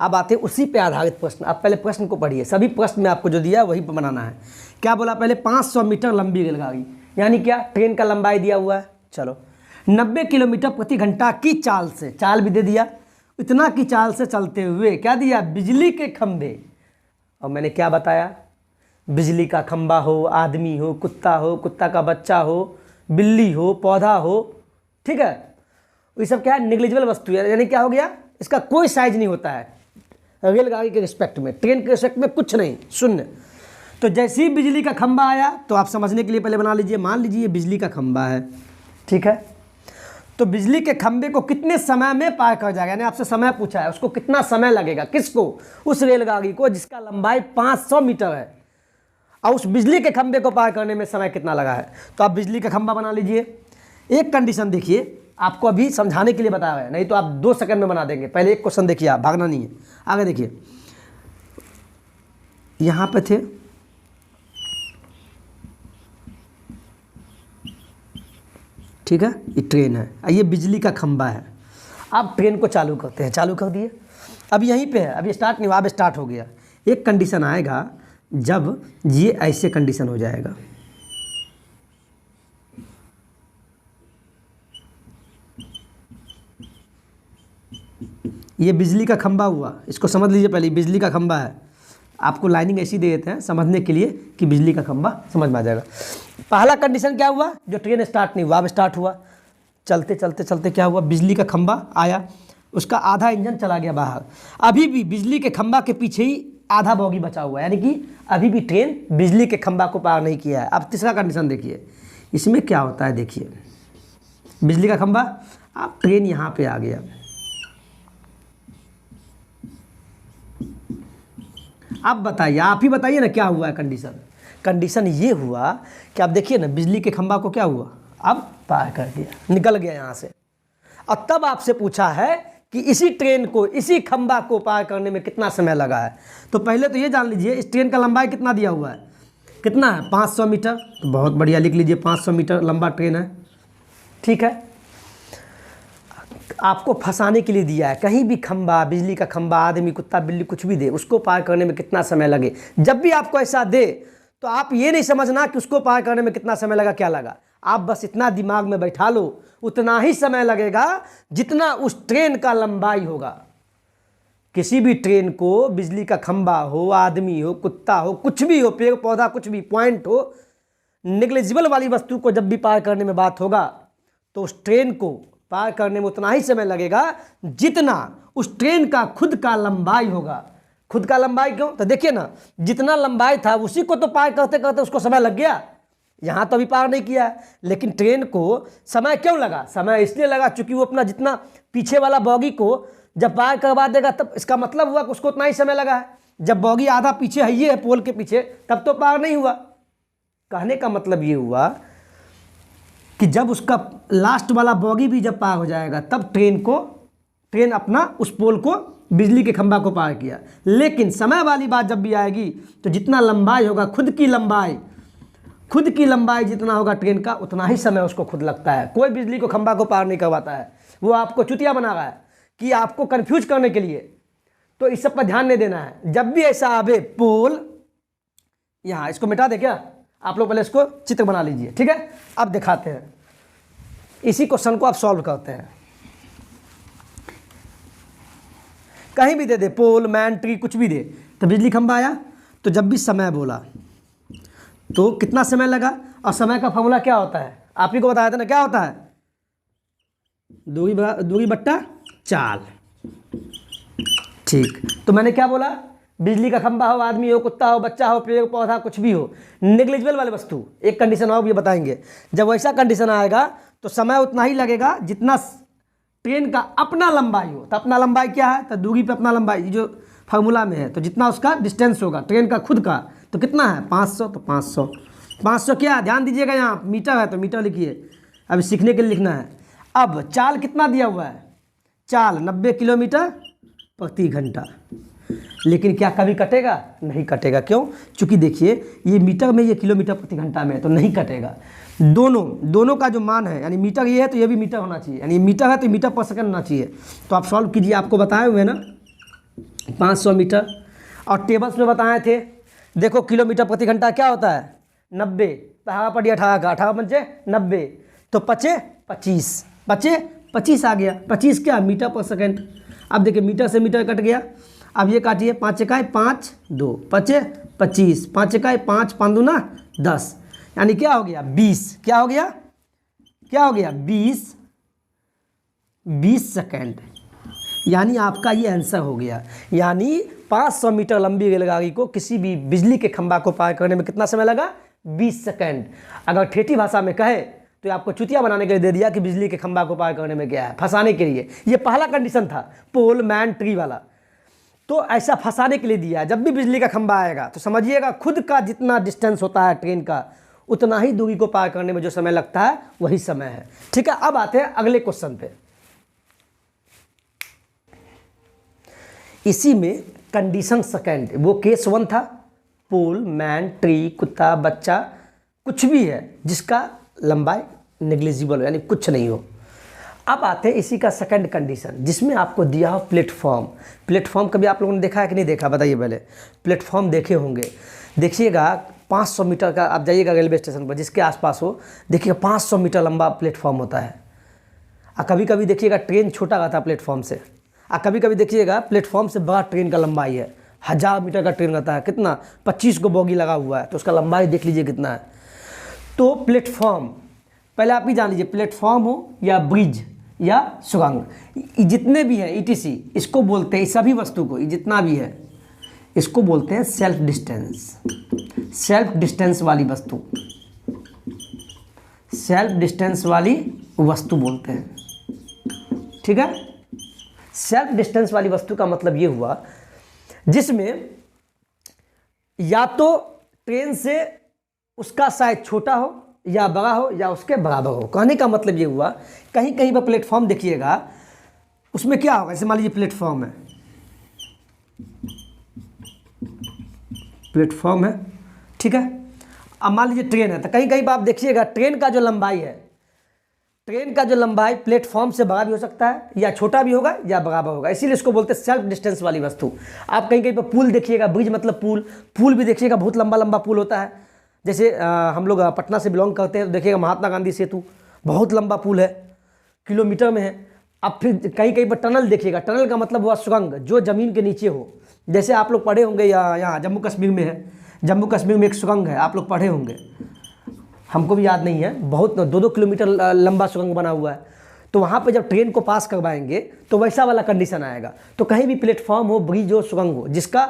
अब आते हैं उसी पे आधारित प्रश्न। आप पहले प्रश्न को पढ़िए, सभी प्रश्न में आपको जो दिया है वही बनाना है। क्या बोला पहले, 500 मीटर लंबी रेलगाड़ी, यानी क्या, ट्रेन का लंबाई दिया हुआ है, चलो 90 किलोमीटर प्रति घंटा की चाल से, चाल भी दे दिया, इतना की चाल से चलते हुए क्या दिया, बिजली के खंभे। और मैंने क्या बताया, बिजली का खंभा हो, आदमी हो, कुत्ता का बच्चा हो, बिल्ली हो, पौधा हो, ठीक है, ये सब क्या है, नेग्लिजिबल वस्तु है, यानी क्या हो गया, इसका कोई साइज नहीं होता है रेलगाड़ी के रिस्पेक्ट में, ट्रेन के रिस्पेक्ट में कुछ नहीं, शून्य। तो जैसे ही बिजली का खंबा आया, तो आप समझने के लिए पहले बना लीजिए, मान लीजिए ये बिजली का खंबा है, ठीक है। तो बिजली के खंबे को कितने समय में पार कर जाएगा, यानी आपसे समय पूछा है, उसको कितना समय लगेगा, किसको, उस रेलगाड़ी को जिसका लंबाई 500 मीटर है, और उस बिजली के खंबे को पार करने में समय कितना लगा है। तो आप बिजली का खंबा बना लीजिए। एक कंडीशन देखिए, आपको अभी समझाने के लिए बताया है, नहीं तो आप 2 सेकंड में बना देंगे। पहले एक क्वेश्चन देखिए, आप भागना नहीं है, आगे देखिए। यहाँ पे थे, ठीक है, ये ट्रेन है, ये बिजली का खंबा है। आप ट्रेन को चालू करते हैं, चालू कर दिए, अब यहीं पे है, अभी स्टार्ट नहीं हुआ, अब स्टार्ट हो गया। एक कंडीशन आएगा जब ये ऐसे कंडीशन हो जाएगा, ये बिजली का खंबा हुआ, इसको समझ लीजिए पहले, बिजली का खंबा है। आपको लाइनिंग ऐसी दे देते हैं समझने के लिए कि बिजली का खंबा समझ में आ जाएगा। पहला कंडीशन क्या हुआ, जो ट्रेन स्टार्ट नहीं हुआ, अब स्टार्ट हुआ, चलते चलते चलते क्या हुआ, बिजली का खंबा आया, उसका आधा इंजन चला गया बाहर, अभी भी बिजली के खंबा के पीछे ही आधा बॉगी बचा हुआ है, यानी कि अभी भी ट्रेन बिजली के खंबा को पार नहीं किया है। अब तीसरा कंडीशन देखिए, इसमें क्या होता है, देखिए बिजली का खंबा, अब ट्रेन यहाँ पे आ गया, अब बताइए, आप ही बताइए ना क्या हुआ है कंडीशन। कंडीशन ये हुआ कि आप देखिए ना, बिजली के खंबा को क्या हुआ, अब पार कर दिया, निकल गया यहाँ से। और तब आपसे पूछा है कि इसी ट्रेन को, इसी खंबा को पार करने में कितना समय लगा है। तो पहले तो ये जान लीजिए, इस ट्रेन का लंबाई कितना दिया हुआ है, कितना है, 500 मीटर। तो बहुत बढ़िया, लिख लीजिए 500 मीटर लंबा ट्रेन है, ठीक है। आपको फंसाने के लिए दिया है, कहीं भी खंबा, बिजली का खंबा, आदमी, कुत्ता, बिल्ली, कुछ भी दे, उसको पार करने में कितना समय लगे। जब भी आपको ऐसा दे तो आप ये नहीं समझना कि उसको पार करने में कितना समय लगा, क्या लगा, आप बस इतना दिमाग में बैठा लो, उतना ही समय लगेगा जितना उस ट्रेन का लंबाई होगा। किसी भी ट्रेन को, बिजली का खंबा हो, आदमी हो, कुत्ता हो, कुछ भी हो, पेड़ पौधा, कुछ भी पॉइंट हो, नेग्लिजिबल वाली वस्तु को जब भी पार करने में बात होगा, तो उस ट्रेन को पार करने में उतना ही समय लगेगा जितना उस ट्रेन का खुद का लंबाई होगा। खुद का लंबाई क्यों, तो देखिए ना, जितना लंबाई था उसी को तो पार करते करते उसको समय लग गया। यहाँ तो अभी पार नहीं किया है, लेकिन ट्रेन को समय क्यों लगा, समय इसलिए लगा चूंकि वो अपना जितना पीछे वाला बॉगी को जब पार करवा देगा, तब इसका मतलब हुआ कि उसको उतना ही समय लगा है। जब बॉगी आधा पीछे है, ये है पोल के पीछे, तब तो पार नहीं हुआ। कहने का मतलब ये हुआ कि जब उसका लास्ट वाला बॉगी भी जब पार हो जाएगा, तब ट्रेन अपना उस पोल को, बिजली के खंभा को पार किया। लेकिन समय वाली बात जब भी आएगी, तो जितना लंबाई होगा, खुद की लंबाई जितना होगा ट्रेन का, उतना ही समय उसको खुद लगता है। कोई बिजली को खंभा को पार नहीं करवाता है, वो आपको चुतिया बना रहा है कि आपको कंफ्यूज करने के लिए। तो इस सब पर ध्यान नहीं देना है। जब भी ऐसा आवे पोल, यहाँ इसको मिटा दे क्या, आप लोग पहले इसको चित्र बना लीजिए, ठीक है। अब दिखाते हैं, इसी क्वेश्चन को आप सॉल्व करते हैं। कहीं भी दे दे, पोल, मैन, ट्री, कुछ भी दे, तो बिजली खंभा आया, तो जब भी समय बोला तो कितना समय लगा, और समय का फॉर्मूला क्या होता है, आप ही को बताया था ना, क्या होता है, दूरी बट्टा चाल, ठीक। तो मैंने क्या बोला, बिजली का खंभा हो, आदमी हो, कुत्ता हो, बच्चा हो, पेड़ पौधा, कुछ भी हो, नेग्लिजिबल वाली वस्तु। एक कंडीशन और भी बताएंगे, जब वैसा कंडीशन आएगा तो समय उतना ही लगेगा जितना ट्रेन का अपना लंबाई हो। तो अपना लंबाई क्या है, तो दूरी पे अपना लंबाई जो फार्मूला में है, तो जितना उसका डिस्टेंस होगा ट्रेन का खुद का, तो कितना है 500, तो 500 क्या, ध्यान दीजिएगा, यहाँ मीटर है तो मीटर लिखिए, अभी सीखने के लिए लिखना है। अब चाल कितना दिया हुआ है, चाल 90 किलोमीटर प्रति घंटा। लेकिन क्या कभी कटेगा, नहीं कटेगा, क्यों, चूँकि देखिए ये मीटर में, ये किलोमीटर प्रति घंटा में है, तो नहीं कटेगा। दोनों का जो मान है, यानी मीटर ये है तो ये भी मीटर होना चाहिए, यानी मीटर है तो मीटर पर सेकंड होना चाहिए। तो आप सॉल्व कीजिए, आपको बताए हुए ना 500 मीटर, और टेबल्स में बताए थे, देखो किलोमीटर प्रति घंटा क्या होता है 90, हवा पड़ी 18 का, 18 पंचे 90, तो पचे 25 आ गया, 25 क्या, मीटर पर सेकंड। अब देखिए मीटर से मीटर कट गया, अब ये काटिए, 5 इकाई 5, 2 पचे 25, 5 इकाई 5, 5 दूना 10, यानी क्या हो गया 20, क्या हो गया 20 सेकंड। यानी आपका ये आंसर हो गया। यानी 500 मीटर लंबी रेलगाड़ी को किसी भी बिजली के खंभा को पार करने में कितना समय लगा? 20 सेकंड। अगर ठेठी भाषा में कहे तो आपको चुतिया बनाने के लिए दे दिया कि बिजली के खंभा को पार करने में क्या है, फंसाने के लिए। ये पहला कंडीशन था पोल मैन ट्री वाला, तो ऐसा फंसाने के लिए दिया है। जब भी बिजली का खंभा आएगा तो समझिएगा खुद का जितना डिस्टेंस होता है ट्रेन का, उतना ही दूरी को पार करने में जो समय लगता है वही समय है। ठीक है, अब आते हैं अगले क्वेश्चन पे। इसी में कंडीशन सेकंड, वो केस 1 था, पोल मैन ट्री कुत्ता बच्चा कुछ भी है जिसका लंबाई नेग्लिजिबल हो, यानी कुछ नहीं हो। अब आते हैं इसी का सेकंड कंडीशन, जिसमें आपको दिया हो प्लेटफॉर्म। प्लेटफॉर्म कभी आप लोगों ने देखा है कि नहीं देखा, बताइए पहले। प्लेटफॉर्म देखे होंगे, देखिएगा 500 मीटर का, आप जाइएगा रेलवे स्टेशन पर जिसके आसपास हो, देखिएगा 500 मीटर लंबा प्लेटफॉर्म होता है। और कभी कभी देखिएगा ट्रेन छोटा रहता है प्लेटफॉर्म से, और कभी कभी देखिएगा प्लेटफॉर्म से बड़ा ट्रेन का लंबाई है। 1000 मीटर का ट्रेन रहता है, कितना 25 को बोगी लगा हुआ है, तो उसका लंबाई देख लीजिए कितना है। तो प्लेटफॉर्म पहले आप ही जान लीजिए, प्लेटफॉर्म हो या ब्रिज या सुरंग, जितने भी हैं ईटीसी, इसको बोलते हैं, सभी वस्तु को जितना भी है इसको बोलते हैं सेल्फ डिस्टेंस। सेल्फ डिस्टेंस वाली वस्तु, सेल्फ डिस्टेंस वाली वस्तु बोलते हैं। ठीक है, सेल्फ डिस्टेंस वाली वस्तु का मतलब ये हुआ जिसमें या तो ट्रेन से उसका साइज छोटा हो या बड़ा हो या उसके बराबर हो। कहने का मतलब ये हुआ, कहीं कहीं पर प्लेटफॉर्म देखिएगा, उसमें क्या होगा, जैसे मान लीजिए प्लेटफॉर्म है, प्लेटफॉर्म है, ठीक है। अब मान लीजिए ट्रेन है, तो कहीं कहीं पर आप देखिएगा ट्रेन का जो लंबाई है, ट्रेन का जो लंबाई प्लेटफॉर्म से बड़ा भी हो सकता है या छोटा भी होगा या बराबर होगा, इसीलिए इसको बोलते हैं सेल्फ डिस्टेंस वाली वस्तु। आप कहीं कहीं पर पुल देखिएगा, ब्रिज मतलब पुल, पुल भी देखिएगा बहुत लंबा लंबा पुल होता है। जैसे हम लोग पटना से बिलोंग करते हैं तो देखिएगा महात्मा गांधी सेतु बहुत लंबा पुल है, किलोमीटर में है। अब फिर कहीं कहीं पर टनल देखिएगा, टनल का मतलब हुआ सुरंग जो ज़मीन के नीचे हो। जैसे आप लोग पढ़े होंगे, या यहाँ जम्मू कश्मीर में है, जम्मू कश्मीर में एक सुरंग है, आप लोग पढ़े होंगे, हमको भी याद नहीं है, बहुत 2-2 किलोमीटर लंबा सुरंग बना हुआ है। तो वहाँ पे जब ट्रेन को पास करवाएंगे तो वैसा वाला कंडीशन आएगा। तो कहीं भी प्लेटफॉर्म हो, ब्रिज हो, सुरंग हो, जिसका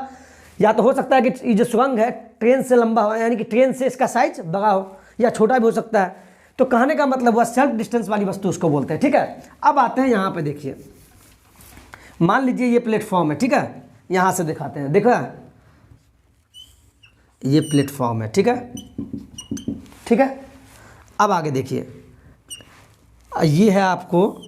या तो हो सकता है कि ये जो सुरंग है ट्रेन से लंबा हो, यानी कि ट्रेन से इसका साइज बड़ा हो, या छोटा भी हो सकता है। तो कहने का मतलब वह सेल्फ डिस्टेंस वाली वस्तु उसको बोलते हैं। ठीक है, अब आते हैं यहाँ पे, देखिए मान लीजिए ये प्लेटफॉर्म है, ठीक है, यहाँ से दिखाते हैं, देखा ये प्लेटफॉर्म है, ठीक है, ठीक है। अब आगे देखिए, ये है आपको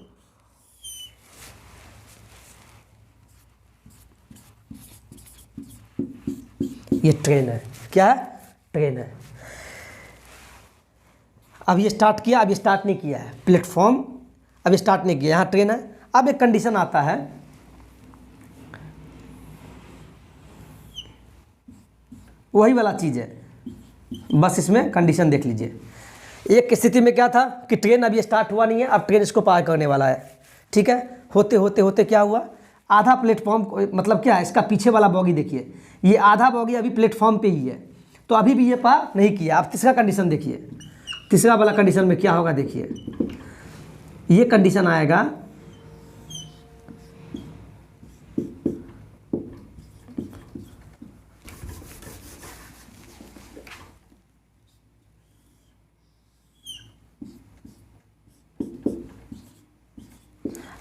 ये ट्रेन है, क्या है, ट्रेन है। अब ये स्टार्ट किया, अब ये स्टार्ट नहीं किया है, प्लेटफॉर्म अब स्टार्ट नहीं किया, यहाँ ट्रेन है। अब एक कंडीशन आता है, वही वाला चीज़ है, बस इसमें कंडीशन देख लीजिए। एक स्थिति में क्या था कि ट्रेन अभी स्टार्ट हुआ नहीं है, अब ट्रेन इसको पार करने वाला है, ठीक है। होते होते होते क्या हुआ, आधा प्लेटफॉर्म, मतलब क्या है, इसका पीछे वाला बॉगी देखिए, ये आधा बॉगी अभी प्लेटफॉर्म पे ही है, तो अभी भी ये पार नहीं किया। अब तीसरा कंडीशन देखिए, तीसरा वाला कंडीशन में क्या होगा, देखिए ये कंडीशन आएगा,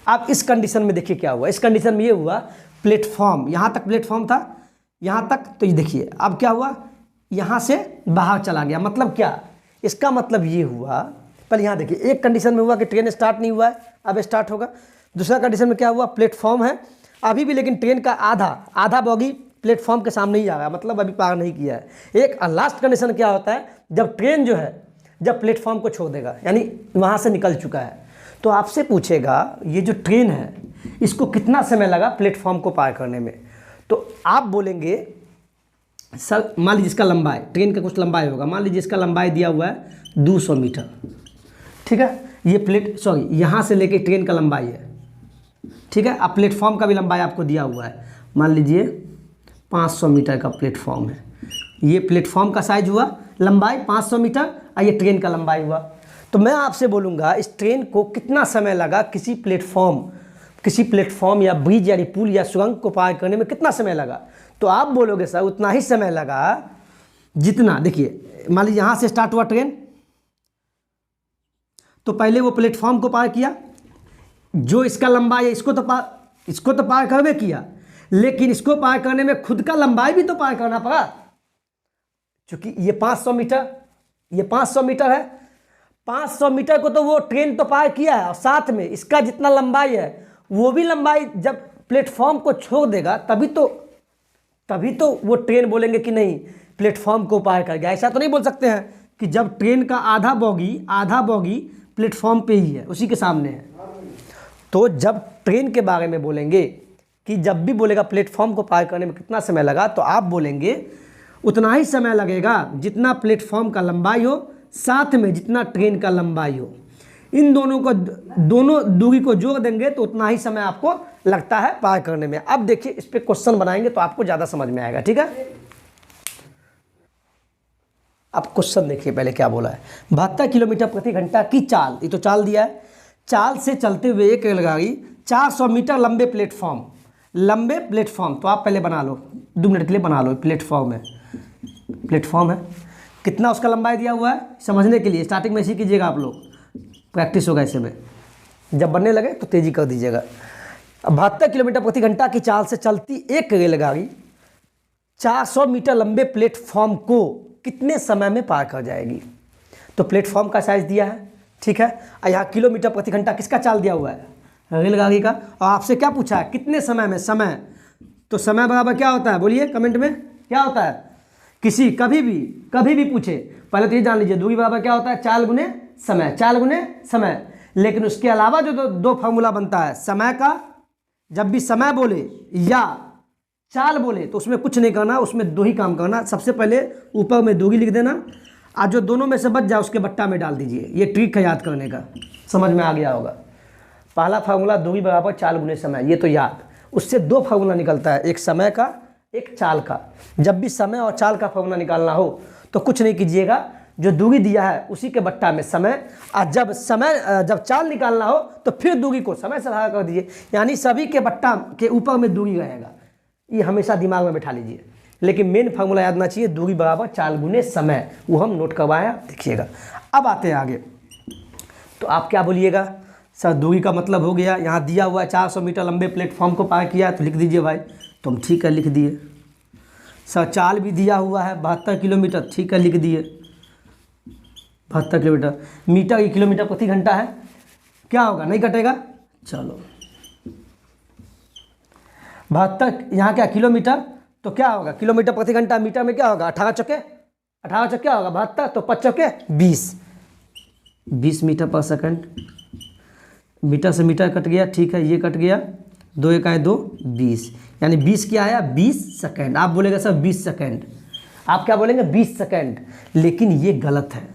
अब इस कंडीशन में देखिए क्या हुआ। इस कंडीशन में ये हुआ, प्लेटफॉर्म यहाँ तक प्लेटफॉर्म था, यहाँ तक, तो ये देखिए अब क्या हुआ, यहाँ से बाहर चला गया। मतलब क्या, इसका मतलब ये हुआ, पहले यहाँ देखिए, एक कंडीशन में हुआ कि ट्रेन स्टार्ट नहीं हुआ है, अब स्टार्ट होगा। दूसरा कंडीशन में क्या हुआ, प्लेटफॉर्म है अभी भी, लेकिन ट्रेन का आधा बॉगी प्लेटफॉर्म के सामने ही आ गया, मतलब अभी पार नहीं किया है। एक लास्ट कंडीशन क्या होता है, जब ट्रेन जो है जब प्लेटफॉर्म को छोड़ देगा, यानी वहाँ से निकल चुका है, तो आपसे पूछेगा ये जो ट्रेन है इसको कितना समय लगा प्लेटफॉर्म को पार करने में। तो आप बोलेंगे सर, मान लीजिए इसका लंबाई, ट्रेन का कुछ लंबाई होगा, मान लीजिए इसका लंबाई दिया हुआ है 200 मीटर, ठीक है। ये यहाँ से लेके ट्रेन का लंबाई है, ठीक है। अब प्लेटफॉर्म का भी लंबाई आपको दिया हुआ है, मान लीजिए 500 मीटर का प्लेटफॉर्म है। ये प्लेटफॉर्म का साइज हुआ, लंबाई 500 मीटर, और ये ट्रेन का लंबाई हुआ। तो मैं आपसे बोलूँगा इस ट्रेन को कितना समय लगा किसी प्लेटफॉर्म किसी प्लेटफॉर्म या ब्रिज यानी पुल या सुरंग को पार करने में कितना समय लगा? तो आप बोलोगे सर उतना ही समय लगा जितना, देखिए मान लीजिए यहाँ से स्टार्ट हुआ ट्रेन, तो पहले वो प्लेटफॉर्म को पार किया, जो इसका लंबाई है इसको तो पार करवे किया, लेकिन इसको पार करने में खुद का लंबाई भी तो पार करना पड़ा, क्योंकि ये 500 मीटर, ये 500 मीटर है, 500 मीटर को तो वो ट्रेन तो पार किया है, और साथ में इसका जितना लंबाई है वो भी लंबाई जब प्लेटफॉर्म को छोड़ देगा तभी तो वो ट्रेन बोलेंगे कि नहीं प्लेटफॉर्म को पार कर गया। ऐसा तो नहीं बोल सकते हैं कि जब ट्रेन का आधा बोगी प्लेटफॉर्म पे ही है, उसी के सामने है। तो जब ट्रेन के बारे में बोलेंगे कि जब भी बोलेगा प्लेटफॉर्म को पार करने में कितना समय लगा, तो आप बोलेंगे उतना ही समय लगेगा जितना प्लेटफॉर्म का लंबाई हो, साथ में जितना ट्रेन का लंबाई हो। इन दोनों दूरी को जोड़ देंगे तो उतना ही समय आपको लगता है पार करने में। अब देखिए इस पे क्वेश्चन बनाएंगे तो आपको ज़्यादा समझ में आएगा, ठीक है। अब क्वेश्चन देखिए पहले क्या बोला है, 72 किलोमीटर प्रति घंटा की चाल, ये तो चाल दिया है, चाल से चलते हुए एक रेलगाड़ी 400 मीटर लंबे प्लेटफॉर्म, तो आप पहले बना लो, 2 मिनट के लिए बना लो। प्लेटफॉर्म है, कितना उसका लंबाई दिया हुआ है समझने के लिए स्टार्टिंग में इसी कीजिएगा, आप लोग प्रैक्टिस होगा ऐसे में, जब बनने लगे तो तेजी कर दीजिएगा। 72 किलोमीटर प्रति घंटा की चाल से चलती एक रेलगाड़ी 400 मीटर लंबे प्लेटफॉर्म को कितने समय में पार कर जाएगी? तो प्लेटफॉर्म का साइज दिया है, ठीक है, और यहाँ किलोमीटर प्रति घंटा किसका चाल दिया हुआ है? रेलगाड़ी का। और आपसे क्या पूछा है? कितने समय में? समय, तो समय बराबर क्या होता है बोलिए कमेंट में, क्या होता है? कभी भी पूछे पहले तो ये जान लीजिए, दूरी बराबर क्या होता है? चाल गुने समय। लेकिन उसके अलावा जो दो फार्मूला बनता है समय का, जब भी समय बोले या चाल बोले तो उसमें कुछ नहीं करना, उसमें 2 ही काम करना। सबसे पहले ऊपर में दूरी लिख देना, और जो दोनों में से बच जाए उसके बट्टा में डाल दीजिए। ये ट्रिक है याद करने का, समझ में आ गया होगा। पहला फार्मूला दूरी बराबर चाल गुने समय, ये तो याद। उससे 2 फार्मूला निकलता है, एक समय का एक चाल का। जब भी समय और चाल का फार्मूला निकालना हो तो कुछ नहीं कीजिएगा, जो दूरी दिया है उसी के बट्टा में समय, और जब चाल निकालना हो तो फिर दूरी को समय से भागा कर दीजिए, यानी सभी के बट्टा के ऊपर में दूरी रहेगा। ये हमेशा दिमाग में बैठा लीजिए। लेकिन मेन फार्मूला याद ना चाहिए, दूरी बराबर चाल गुने समय, वो हम नोट करवाया, देखिएगा। अब आते हैं आगे, तो आप क्या बोलिएगा? सर दूरी का मतलब हो गया, यहाँ दिया हुआ है 400 मीटर लंबे प्लेटफॉर्म को पार किया, तो लिख दीजिए भाई। तो हम ठीक है लिख दिए। सर चाल भी दिया हुआ है 72 किलोमीटर, ठीक है लिख दिए 72 किलोमीटर। मीटर ये किलोमीटर प्रति घंटा है, क्या होगा? नहीं कटेगा, चलो 72 यहाँ क्या किलोमीटर, तो क्या होगा? किलोमीटर प्रति घंटा, मीटर में क्या होगा? 18 चौके क्या होगा? 72, तो 5 चौके 20 मीटर पर सेकंड। मीटर से मीटर कट गया, ठीक है, ये कट गया, 2 एक आए 2, 20, यानी 20 क्या आया? 20 सेकंड। आप बोलेंगे सर 20 सेकंड, आप क्या बोलेंगे? 20 सेकंड, लेकिन ये गलत है।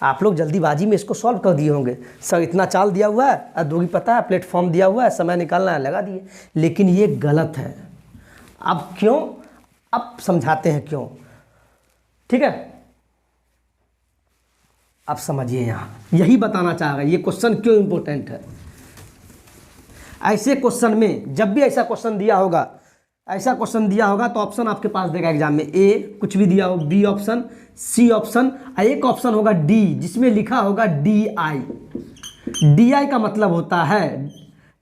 आप लोग जल्दीबाजी में इसको सॉल्व कर दिए होंगे, सर इतना चाल दिया हुआ है और दूरी पता है, प्लेटफॉर्म दिया हुआ है, समय निकालना है, लगा दिए, लेकिन ये गलत है। अब क्यों? अब समझाते हैं क्यों, ठीक है। अब समझिए, यहाँ यही बताना चाह रहा है, ये क्वेश्चन क्यों इंपॉर्टेंट है। ऐसे क्वेश्चन में जब भी ऐसा क्वेश्चन दिया होगा तो ऑप्शन आपके पास देगा एग्जाम में, ए कुछ भी दिया हो, बी ऑप्शन, सी ऑप्शन, एक ऑप्शन होगा डी जिसमें लिखा होगा DI। DI का मतलब होता है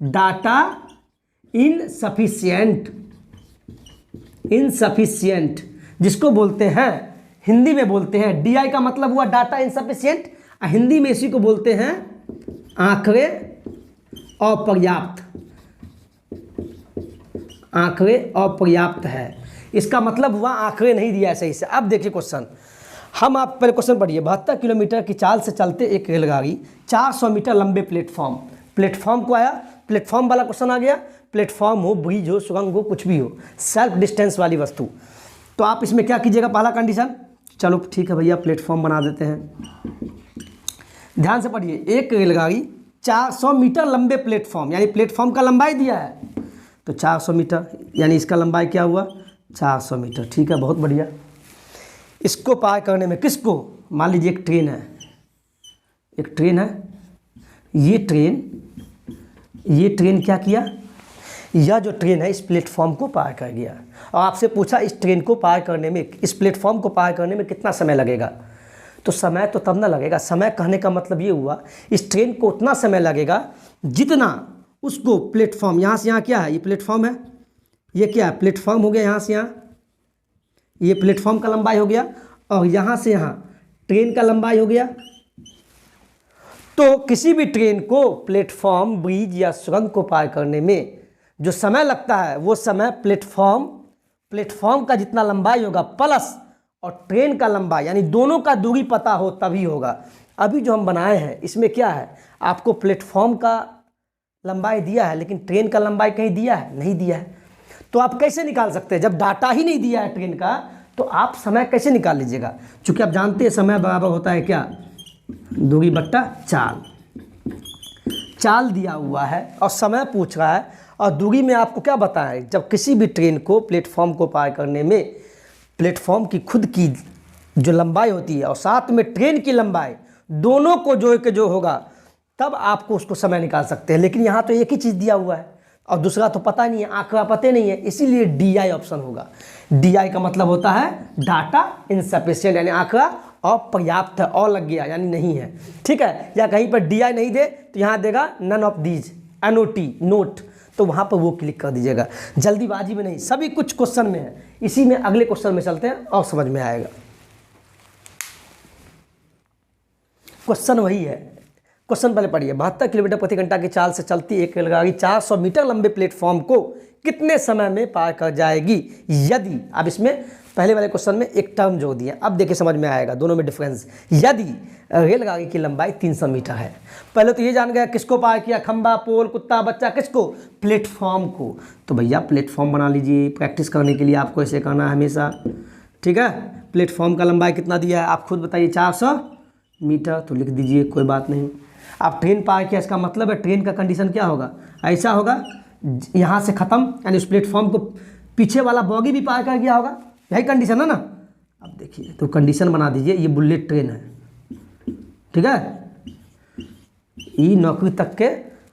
डाटा इनसफिशिएंट, जिसको बोलते हैं, हिंदी में बोलते हैं, DI का मतलब हुआ डाटा इनसफिशिएंट, हिंदी में इसी को बोलते हैं आंकड़े अपर्याप्त है। इसका मतलब हुआ आंकड़े नहीं दिया है सही से। अब देखिए क्वेश्चन, हम आप पहले क्वेश्चन पढ़िए। 72 किलोमीटर की चाल से चलते एक रेलगाड़ी 400 मीटर लंबे प्लेटफॉर्म को आया, प्लेटफॉर्म वाला क्वेश्चन आ गया। प्लेटफॉर्म हो, ब्रिज हो, सुरंग हो, कुछ भी हो, सेल्फ डिस्टेंस वाली वस्तु। तो आप इसमें क्या कीजिएगा? पहला कंडीशन, चलो ठीक है भैया प्लेटफॉर्म बना देते हैं। ध्यान से पढ़िए, एक रेलगाड़ी 400 मीटर लंबे प्लेटफॉर्म, यानी प्लेटफॉर्म का लंबाई दिया है तो 400 मीटर, यानी इसका लंबाई क्या हुआ? 400 मीटर, ठीक है, बहुत बढ़िया। इसको पार करने में किसको? मान लीजिए एक ट्रेन है, ये ट्रेन ये ट्रेन क्या किया, यह जो ट्रेन है इस प्लेटफॉर्म को पार कर गया। और आपसे पूछा इस ट्रेन को पार करने में, इस प्लेटफॉर्म को पार करने में कितना समय लगेगा, तो समय तो तब ना लगेगा। समय कहने का मतलब ये हुआ इस ट्रेन को उतना समय लगेगा जितना उसको प्लेटफॉर्म, यहाँ से यहाँ क्या है, ये प्लेटफॉर्म है, ये क्या है, प्लेटफॉर्म हो गया, यहाँ से यहाँ ये प्लेटफॉर्म का लंबाई हो गया, और यहाँ से यहाँ ट्रेन का लंबाई हो गया। तो किसी भी ट्रेन को प्लेटफॉर्म, ब्रिज या सुरंग को पार करने में जो समय लगता है वो समय प्लेटफॉर्म का जितना लंबाई होगा प्लस और ट्रेन का लंबाई, यानी दोनों का दूरी पता हो तभी होगा। अभी जो हम बनाए हैं इसमें क्या है, आपको प्लेटफॉर्म का लंबाई दिया है लेकिन ट्रेन का लंबाई कहीं दिया है, नहीं दिया है। तो आप कैसे निकाल सकते हैं, जब डाटा ही नहीं दिया है ट्रेन का तो आप समय कैसे निकाल लीजिएगा। चूँकि आप जानते हैं समय बराबर होता है क्या, दूरी बट्टा चाल। चाल दिया हुआ है और समय पूछ रहा है, और दूरी में आपको क्या बताएं, जब किसी भी ट्रेन को प्लेटफॉर्म को पार करने में प्लेटफॉर्म की खुद की जो लंबाई होती है और साथ में ट्रेन की लंबाई, दोनों को जोड़ के जो होगा तब आपको उसको समय निकाल सकते हैं। लेकिन यहाँ तो एक ही चीज़ दिया हुआ है और दूसरा तो पता नहीं है, आंकड़ा पता नहीं है, इसीलिए DI ऑप्शन होगा। DI का मतलब होता है डाटा इनसफिशिएंट, यानी आंकड़ा अपर्याप्त है, और लग गया यानी नहीं है, ठीक है। या कहीं पर DI नहीं दे तो यहाँ देगा none of these, NOT note, तो वहाँ पर वो क्लिक कर दीजिएगा। जल्दीबाजी में नहीं, सभी कुछ क्वेश्चन में है, इसी में अगले क्वेश्चन में चलते हैं और समझ में आएगा। क्वेश्चन वही है, क्वेश्चन पहले पढ़िए। 72 किलोमीटर प्रति घंटा की चाल से चलती एक रेलगाड़ी 400 मीटर लंबे प्लेटफॉर्म को कितने समय में पार कर जाएगी यदि, अब इसमें पहले वाले क्वेश्चन में एक टर्म जोड़ दिया, अब देखिए समझ में आएगा दोनों में डिफरेंस। यदि रेलगाड़ी की लंबाई 300 मीटर है, पहले तो ये जान गया किसको पार किया, खंबा, पोल, कुत्ता, बच्चा, किसको, प्लेटफॉर्म को। तो भैया प्लेटफॉर्म बना लीजिए, प्रैक्टिस करने के लिए आपको ऐसे करना है हमेशा, ठीक है। प्लेटफॉर्म का लंबाई कितना दिया है आप खुद बताइए, 400 मीटर, तो लिख दीजिए, कोई बात नहीं। आप ट्रेन पार किया, इसका मतलब है ट्रेन का कंडीशन क्या होगा, ऐसा होगा यहाँ से ख़त्म, यानी उस प्लेटफॉर्म को पीछे वाला बॉगी भी पार कर गया होगा, यही कंडीशन है ना। अब देखिए तो कंडीशन बना दीजिए, ये बुलेट ट्रेन है, ठीक है, ये नौकरी तक के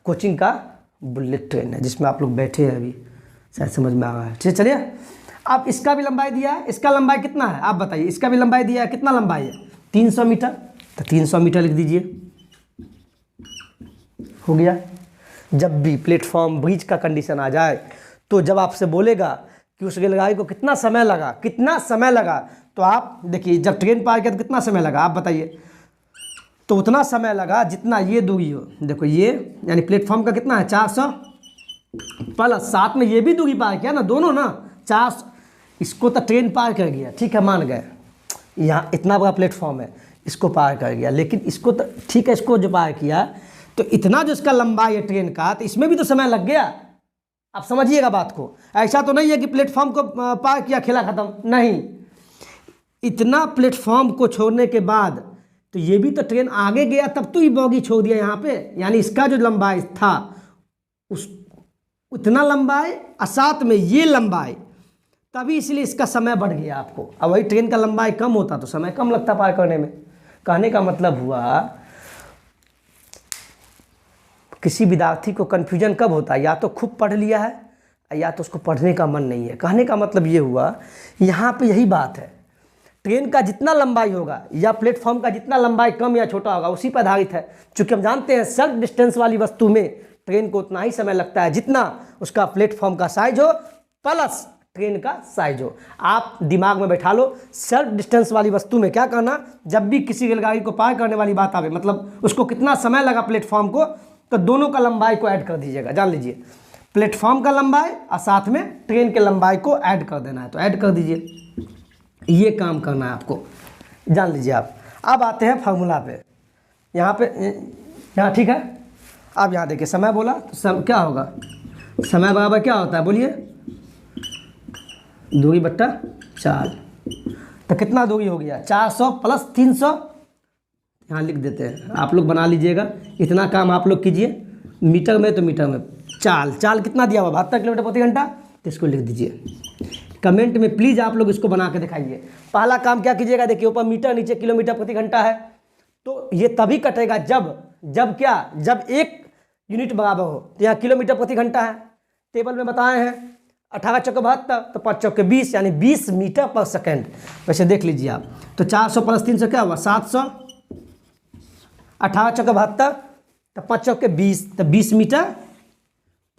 कोचिंग का बुलेट ट्रेन है जिसमें आप लोग बैठे हैं, अभी शायद समझ में आ रहा है, ठीक। चलिए अब इसका भी लंबाई दिया है, इसका लंबाई कितना है आप बताइए, इसका भी लंबाई दिया है, कितना लंबाई है, 300 मीटर, तो 300 मीटर लिख दीजिए, हो गया। जब भी प्लेटफॉर्म ब्रिज का कंडीशन आ जाए तो जब आपसे बोलेगा कि उस रेलगाड़ी को कितना समय लगा, तो आप देखिए जब ट्रेन पार किया तो कितना समय लगा आप बताइए, तो उतना समय लगा जितना ये दूरी हो। देखो ये यानी प्लेटफॉर्म का कितना है 400 प्लस साथ में ये भी दूरी पार किया ना, दोनों ना 400, इसको तो ट्रेन पार कर गया, ठीक है, मान गए, यहाँ इतना बड़ा प्लेटफॉर्म है, इसको पार कर गया, लेकिन इसको तो ठीक है, इसको जो पार किया तो इतना जो इसका लंबाई है ट्रेन का, तो इसमें भी तो समय लग गया। आप समझिएगा बात को, ऐसा तो नहीं है कि प्लेटफॉर्म को पार किया खेला ख़त्म, नहीं, इतना प्लेटफॉर्म को छोड़ने के बाद तो ये भी तो ट्रेन आगे गया तब तो ये बॉगी छोड़ दिया यहाँ पे, यानी इसका जो लंबाई था उस उतना लंबाई और साथ में ये लंबाई, तभी इसलिए इसका समय बढ़ गया आपको। अब वही ट्रेन का लंबाई कम होता तो समय कम लगता पार करने में। कहने का मतलब हुआ किसी विद्यार्थी को कन्फ्यूजन कब होता है, या तो खूब पढ़ लिया है या तो उसको पढ़ने का मन नहीं है। कहने का मतलब ये हुआ यहाँ पे यही बात है, ट्रेन का जितना लंबाई होगा या प्लेटफॉर्म का जितना लंबाई कम या छोटा होगा उसी पर आधारित है। चूँकि हम जानते हैं सेल्फ डिस्टेंस वाली वस्तु में ट्रेन को उतना ही समय लगता है जितना उसका प्लेटफॉर्म का साइज हो प्लस ट्रेन का साइज हो। आप दिमाग में बैठा लो, सेल्फ डिस्टेंस वाली वस्तु में क्या करना, जब भी किसी रेलगाड़ी को पार करने वाली बात आवे, मतलब उसको कितना समय लगा प्लेटफॉर्म को, तो दोनों का लंबाई को ऐड कर दीजिएगा। जान लीजिए प्लेटफॉर्म का लंबाई और साथ में ट्रेन के लंबाई को ऐड कर देना है, तो ऐड कर दीजिए, ये काम करना है आपको, जान लीजिए आप। अब आते हैं फार्मूला पे, यहाँ ठीक है। अब यहाँ देखिए समय बोला तो क्या होगा, समय बराबर क्या होता है बोलिए, दूरी बट्टा चाल। तो कितना दूरी हो गया 400 प्लस 300, यहाँ लिख देते हैं, आप लोग बना लीजिएगा, इतना काम आप लोग कीजिए। मीटर में तो मीटर में चाल कितना दिया हुआ 72 किलोमीटर प्रति घंटा, तो इसको लिख दीजिए। कमेंट में प्लीज़ आप लोग इसको बना के दिखाइए। पहला काम क्या कीजिएगा, देखिए ऊपर मीटर नीचे किलोमीटर प्रति घंटा है, तो ये तभी कटेगा जब एक यूनिट बराबर हो, तो यहाँ किलोमीटर प्रति घंटा है, टेबल में बताए हैं 18 चौके 72, तो 5 चौके 20, यानी 20 मीटर पर सेकेंड। वैसे देख लीजिए आप, तो 400 + 300 क्या हुआ 700, 18 चौके 72, तो 5 चौके 20, तो 20 मीटर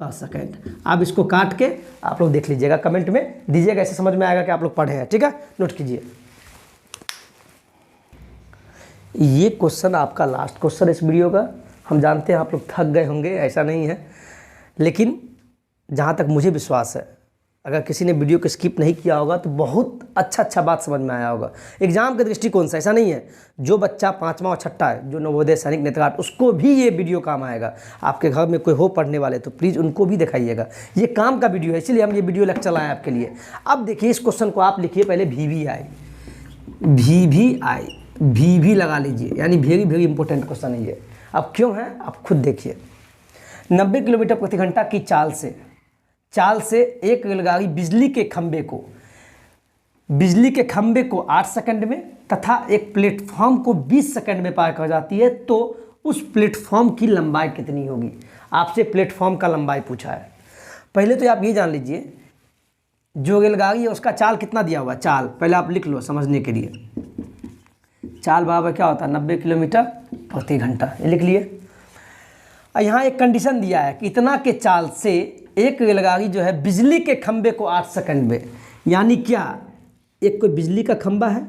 पर सेकेंड। अब इसको काट के आप लोग देख लीजिएगा, कमेंट में दीजिएगा, ऐसे समझ में आएगा कि आप लोग पढ़े हैं। ठीक है, नोट कीजिए। ये क्वेश्चन आपका लास्ट क्वेश्चन इस वीडियो का। हम जानते हैं आप लोग थक गए होंगे, ऐसा नहीं है, लेकिन जहाँ तक मुझे विश्वास है, अगर किसी ने वीडियो को स्किप नहीं किया होगा तो बहुत अच्छा बात समझ में आया होगा। एग्जाम के दृष्टिकोण से ऐसा नहीं है, जो बच्चा 5वां और 6ठा है, जो नवोदय सैनिक नेत्रकाट, उसको भी ये वीडियो काम आएगा। आपके घर में कोई हो पढ़ने वाले तो प्लीज़ उनको भी दिखाइएगा। ये काम का वीडियो है, इसलिए हम ये वीडियो लेक्चर लाए आपके लिए। अब देखिए इस क्वेश्चन को आप लिखिए पहले VVI लगा लीजिए, यानी वेरी इंपॉर्टेंट क्वेश्चन है ये। अब क्यों है आप खुद देखिए। 90 किलोमीटर प्रति घंटा की चाल से एक रेलगाड़ी बिजली के खंबे को 8 सेकंड में तथा एक प्लेटफॉर्म को 20 सेकंड में पार कर जाती है, तो उस प्लेटफॉर्म की लंबाई कितनी होगी। आपसे प्लेटफॉर्म का लंबाई पूछा है। पहले तो आप ये जान लीजिए, जो रेलगाड़ी है उसका चाल कितना दिया हुआ है। चाल पहले आप लिख लो समझने के लिए। चाल बराबर क्या होता है 90 किलोमीटर प्रति घंटा, ये लिख लिए। और यहाँ एक कंडीशन दिया है कि इतना के चाल से एक रेलगाड़ी जो है बिजली के खंबे को 8 सेकंड में, यानी क्या, एक कोई बिजली का खंबा है,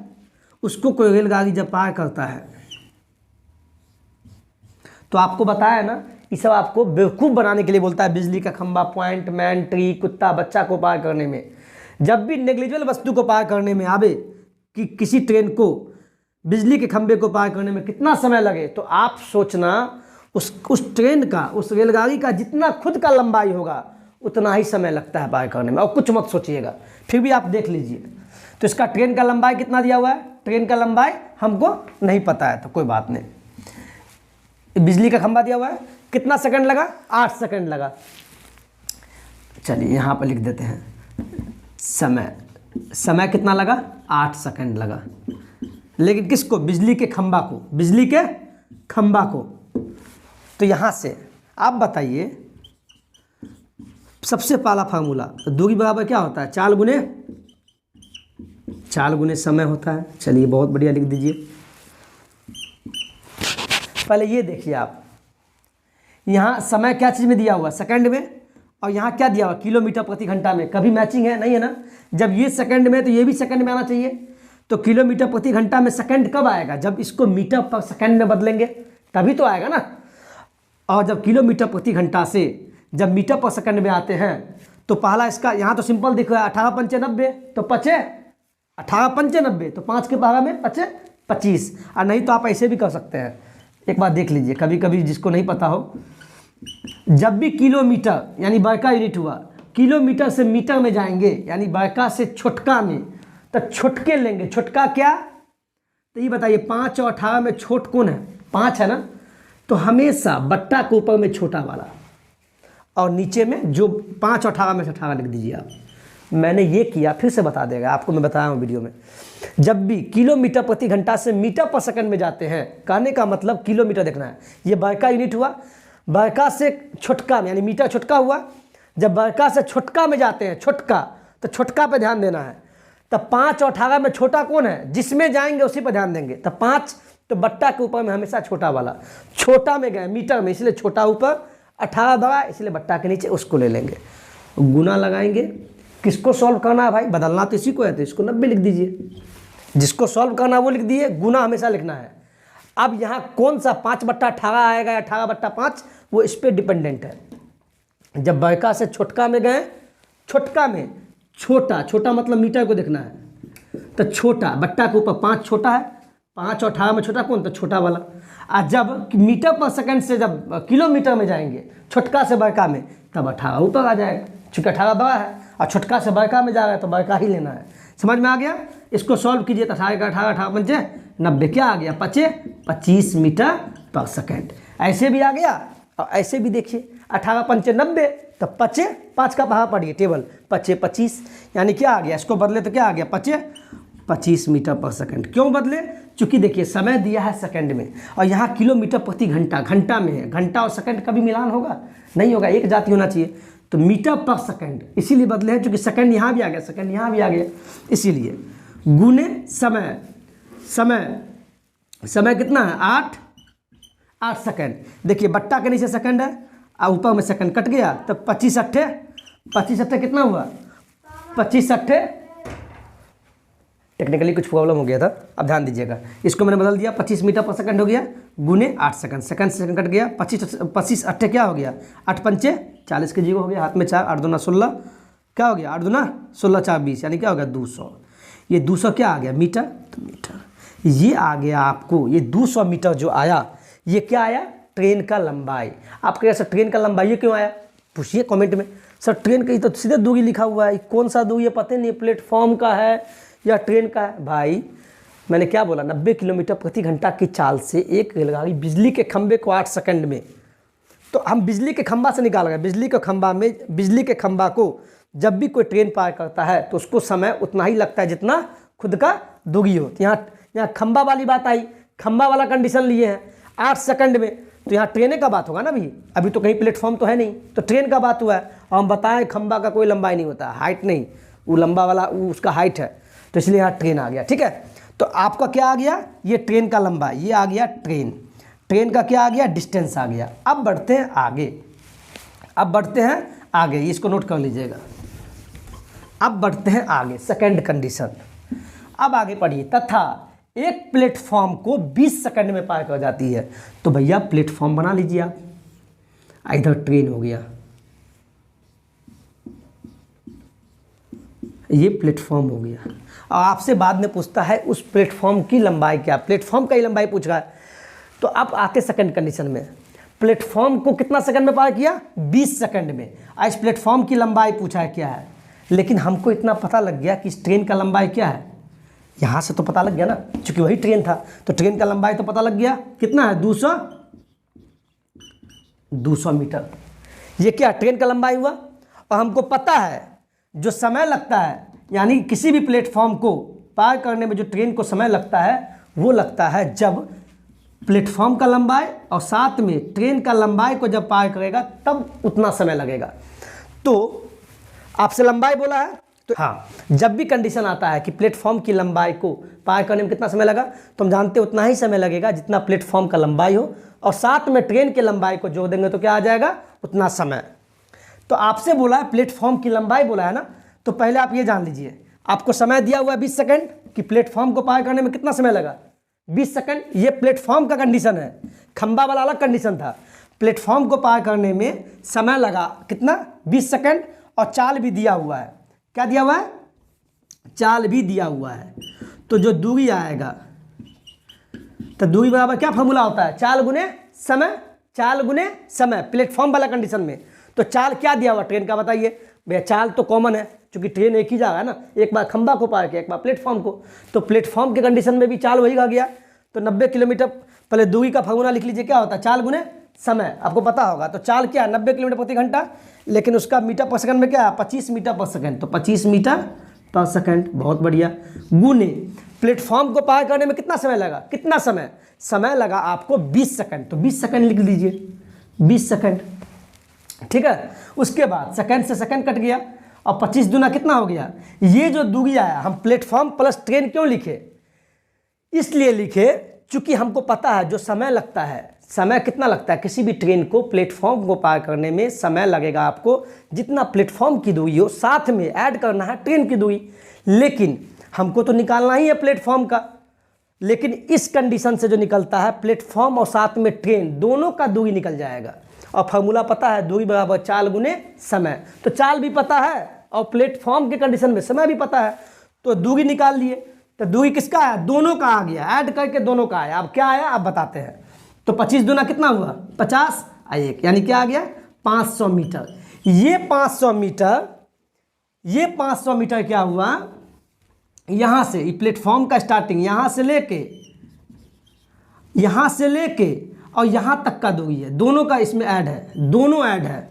उसको कोई रेलगाड़ी जब पार करता है, तो आपको बताया ना, ये सब आपको बेवकूफ़ बनाने के लिए बोलता है। बिजली का खंबा, पॉइंट मैन, ट्री, कुत्ता, बच्चा को पार करने में, जब भी नेग्लिजिबल वस्तु को पार करने में आवे कि किसी ट्रेन को बिजली के खंबे को पार करने में कितना समय लगे, तो आप सोचना उस ट्रेन का, उस रेलगाड़ी का जितना खुद का लंबाई होगा उतना ही समय लगता है पार करने में, और कुछ मत सोचिएगा। फिर भी आप देख लीजिए, तो इसका ट्रेन का लंबाई कितना दिया हुआ है, ट्रेन का लंबाई हमको नहीं पता है तो कोई बात नहीं। बिजली का खंबा दिया हुआ है, कितना सेकंड लगा, 8 सेकंड लगा। चलिए यहाँ पर लिख देते हैं समय कितना लगा, 8 सेकंड लगा। लेकिन किसको, बिजली के खंबा को। तो यहाँ से आप बताइए, सबसे पहला फार्मूला, दूरी बराबर क्या होता है, चाल गुने समय होता है। चलिए बहुत बढ़िया, लिख दीजिए। पहले ये देखिए आप, यहाँ समय क्या चीज़ में दिया हुआ, सेकंड में, और यहाँ क्या दिया हुआ, किलोमीटर प्रति घंटा में। कभी मैचिंग है नहीं है ना, जब ये सेकंड में तो ये भी सेकंड में आना चाहिए। तो किलोमीटर प्रति घंटा में सेकंड कब आएगा, जब इसको मीटर पर सेकंड में बदलेंगे तभी तो आएगा ना। और जब किलोमीटर प्रति घंटा से जब मीटर पर सेकंड में आते हैं, तो पहला इसका यहाँ तो सिंपल दिख रहा है 18 पंचे 90, तो 5 के पारा में 25। और नहीं तो आप ऐसे भी कर सकते हैं। एक बात देख लीजिए, कभी जिसको नहीं पता हो, जब भी किलोमीटर यानी बड़का यूनिट हुआ, किलोमीटर से मीटर में जाएंगे, यानी बड़का से छोटका में, तो छोटके लेंगे। छोटका क्या, तो ये बताइए 5 और 18 में छोट कौन है, 5 है ना, तो हमेशा बट्टा के ऊपर में छोटा वाला, और नीचे में जो 5 और 18 में से 18 लिख दीजिए आप। मैंने ये किया, फिर से बता देगा आपको, मैं बताया हूँ वीडियो में। जब भी किलोमीटर प्रति घंटा से मीटर पर सेकंड में जाते हैं, कहने का मतलब किलोमीटर देखना है। ये बड़का यूनिट हुआ, बड़का से छोटका में, यानी मीटर छोटका हुआ। जब बड़का से छोटका में जाते हैं, छोटका, तो छोटका पे ध्यान देना है। तब 5 और 18 में छोटा कौन है, जिसमें जाएंगे उसी पर ध्यान देंगे। तब 5 तो बट्टा के ऊपर में हमेशा छोटा वाला, छोटा में गए मीटर में, इसलिए छोटा ऊपर, 18 बड़ा, इसलिए बट्टा के नीचे उसको ले लेंगे। गुना लगाएंगे। किसको सॉल्व करना है भाई, बदलना तो इसी को है, तो इसको 90 लिख दीजिए। जिसको सॉल्व करना है वो लिख दिए, गुना हमेशा लिखना है। अब यहाँ कौन सा 5/18 आएगा या 18/5, वो इस पर डिपेंडेंट है। जब बड़का से छोटका में गए, छोटका में छोटा मतलब मीटर को देखना है, तो छोटा बट्टा के ऊपर 5 छोटा है, 5 और 18 में छोटा कौन, तो छोटा वाला। और जब मीटर पर सेकंड से जब किलोमीटर में जाएंगे, छोटका से बड़का में, तब 18 ऊपर आ जाएगा, चूँकि 18 बड़ा है, और छोटका से बड़का में जा रहा है तो बड़का ही लेना है। समझ में आ गया। इसको सॉल्व कीजिए, तो 18 का 18 पंचे 90, क्या आ गया, 25 मीटर पर सेकंड। ऐसे भी आ गया, और ऐसे भी देखिए 18 पंचे 90, तो 5 का पहाड़ पढ़िए टेबल, 25, यानी क्या आ गया, इसको बदले तो क्या आ गया, 25 मीटर पर सेकंड। क्यों बदले? चूंकि देखिए समय दिया है सेकंड में और यहाँ किलोमीटर प्रति घंटा, घंटा में है। घंटा और सेकंड का भी मिलान होगा? नहीं होगा, एक जाति होना चाहिए। तो मीटर पर सेकंड इसीलिए बदले हैं, चूंकि सेकंड यहाँ भी आ गया, सेकंड यहाँ भी आ गया, इसीलिए गुने समय। समय कितना है? 8 सेकंड। देखिए बट्टा के नीचे सेकंड है और ऊपर में सेकंड कट गया, तब 25 अट्ठे कितना हुआ? 25 अट्ठे, टेक्निकली कुछ प्रॉब्लम हो गया था, अब ध्यान दीजिएगा। इसको मैंने बदल दिया, 25 मीटर पर सेकंड हो गया गुने 8 सेकंड। सेकंड कट गया, 25 अट्ठे क्या हो गया? 8 पंचे 40 के जीरो हो गया, हाथ में 4, 8 दूना 16, क्या हो गया? 8 दूना 16, 4 20, यानी क्या हो गया? 200। ये 200 क्या आ गया? मीटर। तो मीटर ये आ गया आपको, ये 200 मीटर जो आया, ये क्या आया? ट्रेन का लंबाई। आप कहिए सर ट्रेन का लंबाई ये क्यों आया? पूछिए कमेंट में। सर ट्रेन का तो सीधे दूरी लिखा हुआ है, कौन सा दूरी है पता नहीं, प्लेटफॉर्म का है या ट्रेन का है? भाई मैंने क्या बोला? 90 किलोमीटर प्रति घंटा की चाल से एक रेलगाड़ी बिजली के खंभे को 8 सेकंड में, तो हम बिजली के खंभा से निकाल गए। बिजली के खंभा को जब भी कोई ट्रेन पार करता है तो उसको समय उतना ही लगता है जितना खुद का दूरी हो। तो यहाँ खंभा वाली बात आई, खंभा वाला कंडीशन लिए हैं 8 सेकंड में, तो यहाँ ट्रेन का बात होगा ना भी। अभी तो कहीं प्लेटफॉर्म तो है नहीं, तो ट्रेन का बात हुआ है। और हम बताएं खंभा का कोई लंबाई नहीं होता, हाइट नहीं, वो लंबा वाला वो उसका हाइट है, तो इसलिए यहाँ ट्रेन आ गया। ठीक है, तो आपका क्या आ गया? ये ट्रेन का लंबाई, ये आ गया ट्रेन का क्या आ गया? डिस्टेंस आ गया। अब बढ़ते हैं आगे, इसको नोट कर लीजिएगा। अब बढ़ते हैं आगे, सेकंड कंडीशन। अब आगे पढ़िए, तथा एक प्लेटफॉर्म को 20 सेकंड में पार कर जाती है। तो भैया प्लेटफॉर्म बना लीजिए आप, इधर ट्रेन हो गया, ये प्लेटफॉर्म हो गया। और आपसे बाद में पूछता है उस प्लेटफॉर्म की लंबाई क्या? प्लेटफॉर्म का ही लंबाई पूछ रहा है। तो आप आते सेकंड कंडीशन में, प्लेटफॉर्म को कितना सेकंड में पार किया? 20 सेकंड में। आज प्लेटफॉर्म की लंबाई पूछा है क्या है, लेकिन हमको इतना पता लग गया कि इस ट्रेन का लंबाई क्या है, यहाँ से तो पता लग गया ना, क्योंकि वही ट्रेन था, तो ट्रेन का लंबाई तो पता लग गया। कितना है? 200 मीटर। ये क्या ट्रेन का लंबाई हुआ। और हमको पता है जो समय लगता है, यानी किसी भी प्लेटफॉर्म को पार करने में जो ट्रेन को समय लगता है, वो लगता है जब प्लेटफॉर्म का लंबाई और साथ में ट्रेन का लंबाई को जब पार करेगा तब उतना समय लगेगा। तो आपसे लंबाई बोला है, तो हाँ, जब भी कंडीशन आता है कि प्लेटफॉर्म की लंबाई को पार करने में कितना समय लगा, तो हम जानते हैं उतना ही समय लगेगा जितना प्लेटफॉर्म का लंबाई हो, और साथ में ट्रेन की लंबाई को जोड़ देंगे तो क्या आ जाएगा? उतना समय। तो आपसे बोला है प्लेटफॉर्म की लंबाई बोला है ना, तो पहले आप ये जान लीजिए, आपको समय दिया हुआ है 20 सेकंड कि प्लेटफॉर्म को पार करने में कितना समय लगा? 20 सेकंड। ये प्लेटफॉर्म का कंडीशन है, खंबा वाला अलग कंडीशन था। प्लेटफॉर्म को पार करने में समय लगा कितना? 20 सेकंड। और चाल भी दिया हुआ है, क्या दिया हुआ है? चाल भी दिया हुआ है। तो जो दूरी आएगा, तो दूरी बराबर क्या फॉर्मूला होता है? चाल गुने समय, प्लेटफॉर्म वाला कंडीशन में। तो चाल क्या दिया हुआ ट्रेन का बताइए भैया? चाल तो कॉमन है, क्योंकि ट्रेन एक ही जगह है ना, एक बार खंबा को पार किया, एक बार प्लेटफॉर्म को, तो प्लेटफॉर्म के कंडीशन में भी चाल वही आ गया। तो 90 किलोमीटर, पहले दूरी का फॉर्मूला लिख लीजिए, क्या होता है? चाल गुने समय, आपको पता होगा। तो चाल क्या है? 90 किलोमीटर प्रति घंटा, लेकिन उसका मीटर पर सेकंड में क्या है? 25 मीटर पर सेकंड। तो 25 मीटर पर सेकंड, बहुत बढ़िया। गुने प्लेटफॉर्म को पार करने में कितना समय लगा? कितना समय लगा आपको? 20 सेकंड। तो 20 सेकंड लिख लीजिए, 20 सेकंड। ठीक है, उसके बाद सेकंड से सेकंड कट गया और 25 दूना कितना हो गया? ये जो दूरी आया, हम प्लेटफॉर्म प्लस ट्रेन क्यों लिखे? इसलिए लिखे चूंकि हमको पता है जो समय लगता है, समय कितना लगता है किसी भी ट्रेन को प्लेटफॉर्म को पार करने में, समय लगेगा आपको जितना प्लेटफॉर्म की दूरी हो, साथ में ऐड करना है ट्रेन की दूरी। लेकिन हमको तो निकालना ही है प्लेटफॉर्म का, लेकिन इस कंडीशन से जो निकलता है प्लेटफॉर्म और साथ में ट्रेन दोनों का दूरी निकल जाएगा। और फार्मूला पता है, दूरी बराबर चाल गुने समय। तो चाल भी पता है और प्लेटफॉर्म के कंडीशन में समय भी पता है, तो दूरी निकाल लिए। तो दूरी किसका है? दोनों का आ गया, ऐड करके दोनों का आया। अब क्या आया आप बताते हैं। तो 25 दूना कितना हुआ? 50 और 1, यानी क्या आ गया? 500 मीटर। ये 500 मीटर क्या हुआ? यहाँ से प्लेटफॉर्म का स्टार्टिंग यहाँ से लेके और यहाँ तक का दूरी है, दोनों का इसमें ऐड है, दोनों ऐड है।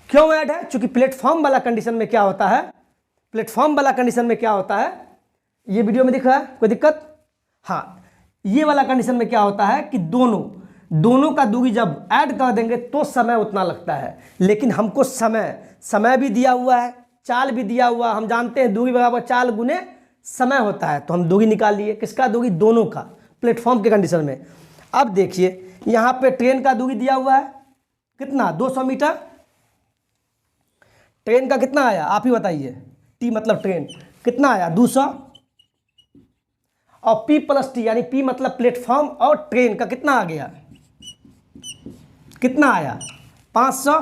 क्यों ऐड है? क्योंकि प्लेटफॉर्म वाला कंडीशन में क्या होता है? ये वीडियो में दिख रहा है, कोई दिक्कत? हाँ, ये वाला कंडीशन में क्या होता है कि दोनों का दूरी जब ऐड कर देंगे तो समय उतना लगता है, लेकिन हमको समय भी दिया हुआ है, चाल भी दिया हुआ, हम जानते हैं दूरी बराबर चाल गुने समय होता है, तो हम दूरी निकाल लिए। किसका दूरी? दोनों का, प्लेटफॉर्म के कंडीशन में। अब देखिए यहाँ पे ट्रेन का दूरी दिया हुआ है कितना? 200 मीटर। ट्रेन का कितना आया आप ही बताइए, टी मतलब ट्रेन, कितना आया? 200। और P प्लस टी यानी P मतलब प्लेटफॉर्म और ट्रेन का कितना आ गया? कितना आया? 500।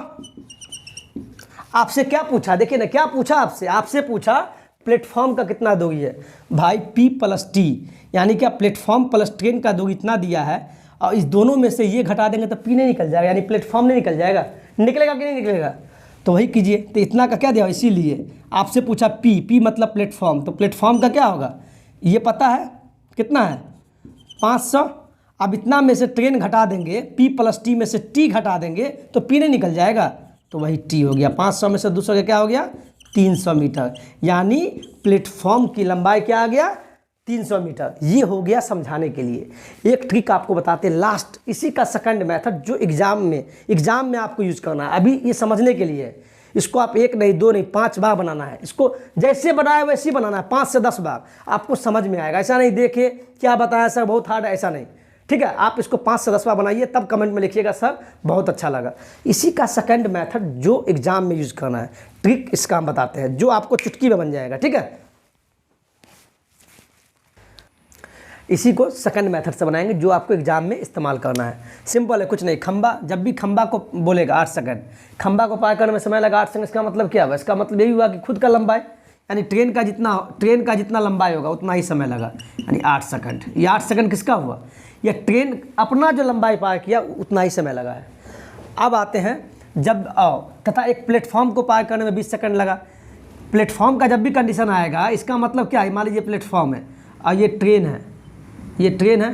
आपसे क्या पूछा? देखिए ना, क्या पूछा आपसे पूछा प्लेटफॉर्म का कितना दूरी है। भाई P प्लस टी यानी क्या? प्लेटफॉर्म प्लस ट्रेन का दूरी इतना दिया है, और इस दोनों में से ये घटा देंगे तो P नहीं निकल जाएगा, यानी प्लेटफॉर्म नहीं निकल जाएगा। निकलेगा कि नहीं निकलेगा? तो वही कीजिए। तो इतना का क्या दिया? इसीलिए आपसे पूछा P मतलब प्लेटफॉर्म, तो प्लेटफॉर्म का क्या होगा? ये पता है कितना है? 500। अब इतना में से ट्रेन घटा देंगे, P प्लस टी में से T घटा देंगे तो P नहीं निकल जाएगा, तो वही T हो गया। 500 में से 200 का क्या हो गया? 300 मीटर। यानी प्लेटफॉर्म की लंबाई क्या आ गया? 300 मीटर। ये हो गया समझाने के लिए। एक ट्रिक आपको बताते हैं लास्ट, इसी का सेकंड मेथड जो एग्जाम में आपको यूज़ करना है। अभी ये समझने के लिए है, इसको आप 1 नहीं 2 नहीं 5 बार बनाना है। इसको जैसे बनाया वैसे ही बनाना है, 5 से 10 बार, आपको समझ में आएगा। ऐसा नहीं देखे क्या बताया सर बहुत हार्ड है, ऐसा नहीं। ठीक है, आप इसको 5 से 10 बार बनाइए, तब कमेंट में लिखिएगा सर बहुत अच्छा लगा। इसी का सेकंड मेथड जो एग्जाम में यूज़ करना है, ट्रिक इसका हम बताते हैं जो आपको चुटकी में बन जाएगा। ठीक है, इसी को सेकंड मेथड से बनाएंगे जो आपको एग्जाम में इस्तेमाल करना है। सिंपल है, कुछ नहीं। खंबा, जब भी खंबा को बोलेगा 8 सेकंड, खंबा को पार करने में समय लगा 8 सेकंड, इसका मतलब क्या हुआ? इसका मतलब यही हुआ कि खुद का लंबाई यानी ट्रेन का जितना लंबाई होगा उतना ही समय लगा, यानी 8 सेकंड। ये 8 सेकंड किसका हुआ? या ट्रेन अपना जो लंबाई पार किया उतना ही समय लगा है। अब आते हैं जब तथा एक प्लेटफॉर्म को पार करने में 20 सेकंड लगा। प्लेटफॉर्म का जब भी कंडीशन आएगा, इसका मतलब क्या है? मान लीजिए प्लेटफॉर्म है और ये ट्रेन है,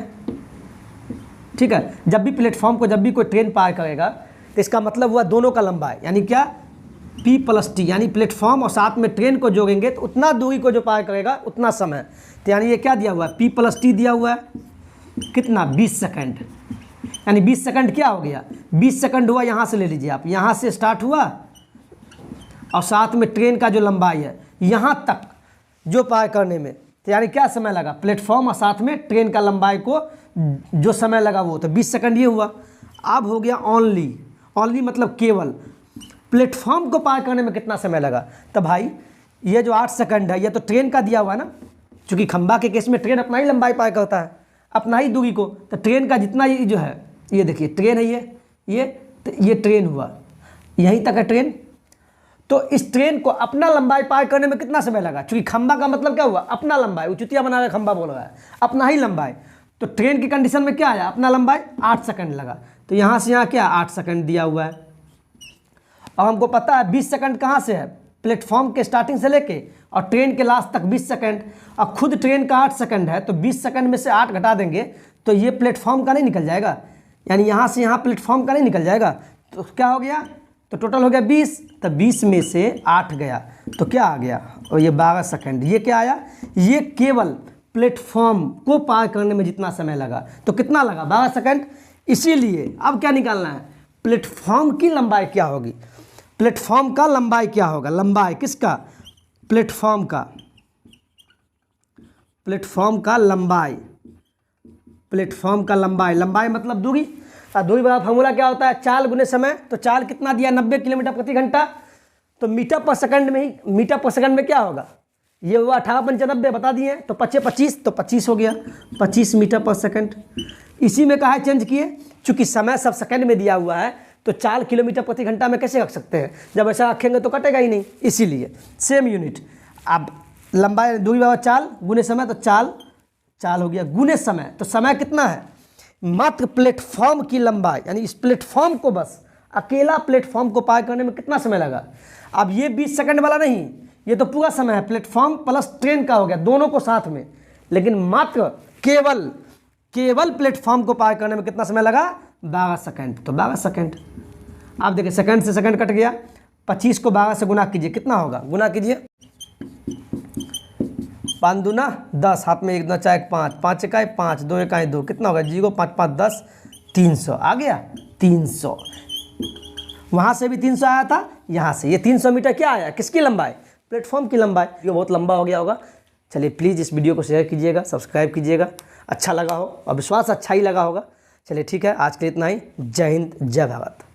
ठीक है। जब भी प्लेटफॉर्म को जब भी कोई ट्रेन पार करेगा तो इसका मतलब हुआ दोनों का लंबाई, यानी क्या? P प्लस टी, यानी प्लेटफॉर्म और साथ में ट्रेन को जोड़ेंगे तो उतना दूरी को जो पार करेगा उतना समय। तो यानी ये क्या दिया हुआ है? P प्लस टी दिया हुआ है कितना? 20 सेकंड। यानी 20 सेकंड क्या हो गया? 20 सेकंड हुआ, यहाँ से ले लीजिए आप, यहाँ से स्टार्ट हुआ और साथ में ट्रेन का जो लंबाई है यहाँ तक जो पार करने में, तो यानी क्या समय लगा? प्लेटफॉर्म और साथ में ट्रेन का लंबाई को जो समय लगा वो, तो 20 सेकंड ये हुआ। अब हो गया ओनली मतलब केवल प्लेटफॉर्म को पार करने में कितना समय लगा? तो भाई ये जो 8 सेकंड है ये तो ट्रेन का दिया हुआ है ना, क्योंकि खंबा के केस में ट्रेन अपना ही लंबाई पार करता है, अपना ही दूरी को। तो ट्रेन का जितना ये जो है, ये देखिए ट्रेन है, ये ट्रेन हुआ, यहीं तक है ट्रेन। तो इस ट्रेन को अपना लंबाई पार करने में कितना समय लगा? क्योंकि खंबा का मतलब क्या हुआ? अपना लंबाई, उचुतिया बना रहा खंबा बोल रहा है, अपना ही लंबाई। तो ट्रेन की कंडीशन में क्या आया? अपना लंबाई 8 सेकंड लगा। तो यहाँ से यहाँ क्या? 8 सेकंड दिया हुआ है। और हमको पता है 20 सेकंड कहाँ से है? प्लेटफॉर्म के स्टार्टिंग से लेके और ट्रेन के लास्ट तक 20 सेकंड, और खुद ट्रेन का 8 सेकंड है, तो 20 सेकंड में से 8 घटा देंगे तो ये प्लेटफॉर्म का नहीं निकल जाएगा, यानी यहाँ से यहाँ प्लेटफॉर्म का नहीं निकल जाएगा। तो क्या हो गया? तो टोटल हो गया 20, तो 20 में से 8 गया तो क्या आ गया? और ये 12 सेकंड। ये क्या आया? ये केवल प्लेटफॉर्म को पार करने में जितना समय लगा, तो कितना लगा? 12 सेकंड। इसीलिए अब क्या निकालना है? प्लेटफॉर्म की लंबाई क्या होगी? प्लेटफॉर्म का लंबाई क्या होगा? लंबाई किसका? प्लेटफॉर्म का लंबाई मतलब दूरी। दूरी वाला फॉर्मूला क्या होता है? चाल गुने समय। तो चाल कितना दिया? 90 किलोमीटर प्रति घंटा। तो मीटर पर सेकंड में क्या होगा? ये हुआ 18×5 बता दिए। तो 25 तो 25 हो गया, 25 मीटर पर सेकंड। इसी में कहा है चेंज किए, चूंकि समय सब सेकंड में दिया हुआ है तो चाल किलोमीटर प्रति घंटा में कैसे रख सकते हैं? जब ऐसा रखेंगे तो कटेगा ही नहीं, इसीलिए सेम यूनिट। अब लंबाई दूरी बराबर चाल गुने समय, तो चाल हो गया गुने समय। तो समय कितना है? मात्र प्लेटफॉर्म की लंबाई, यानी इस प्लेटफॉर्म को, बस अकेला प्लेटफॉर्म को पार करने में कितना समय लगा? अब ये 20 सेकंड वाला नहीं, ये तो पूरा समय है, प्लेटफॉर्म प्लस ट्रेन का हो गया, दोनों को साथ में। लेकिन मात्र केवल प्लेटफॉर्म को पार करने में कितना समय लगा? 12 सेकंड। तो 12 सेकंड। आप देखिए सेकंड से सेकंड कट गया, 25 को 12 से गुना कीजिए, कितना होगा? गुना कीजिए, 5 दूना 10, हाथ में 1 2 4 5, 5 इकाई 5, 2 इकाई 2, कितना होगा जीरो, 5 5 10, 300 आ गया 300। वहाँ से भी 300 आया था, यहाँ से ये 300 मीटर क्या आया, किसकी लंबाई, प्लेटफॉर्म की लंबाई। ये बहुत लंबा हो गया होगा। चलिए प्लीज़ इस वीडियो को शेयर कीजिएगा, सब्सक्राइब कीजिएगा, अच्छा लगा हो और विश्वास अच्छा ही लगा होगा। चलिए ठीक है, आज के लिए इतना ही। जय हिंद, जय भारत।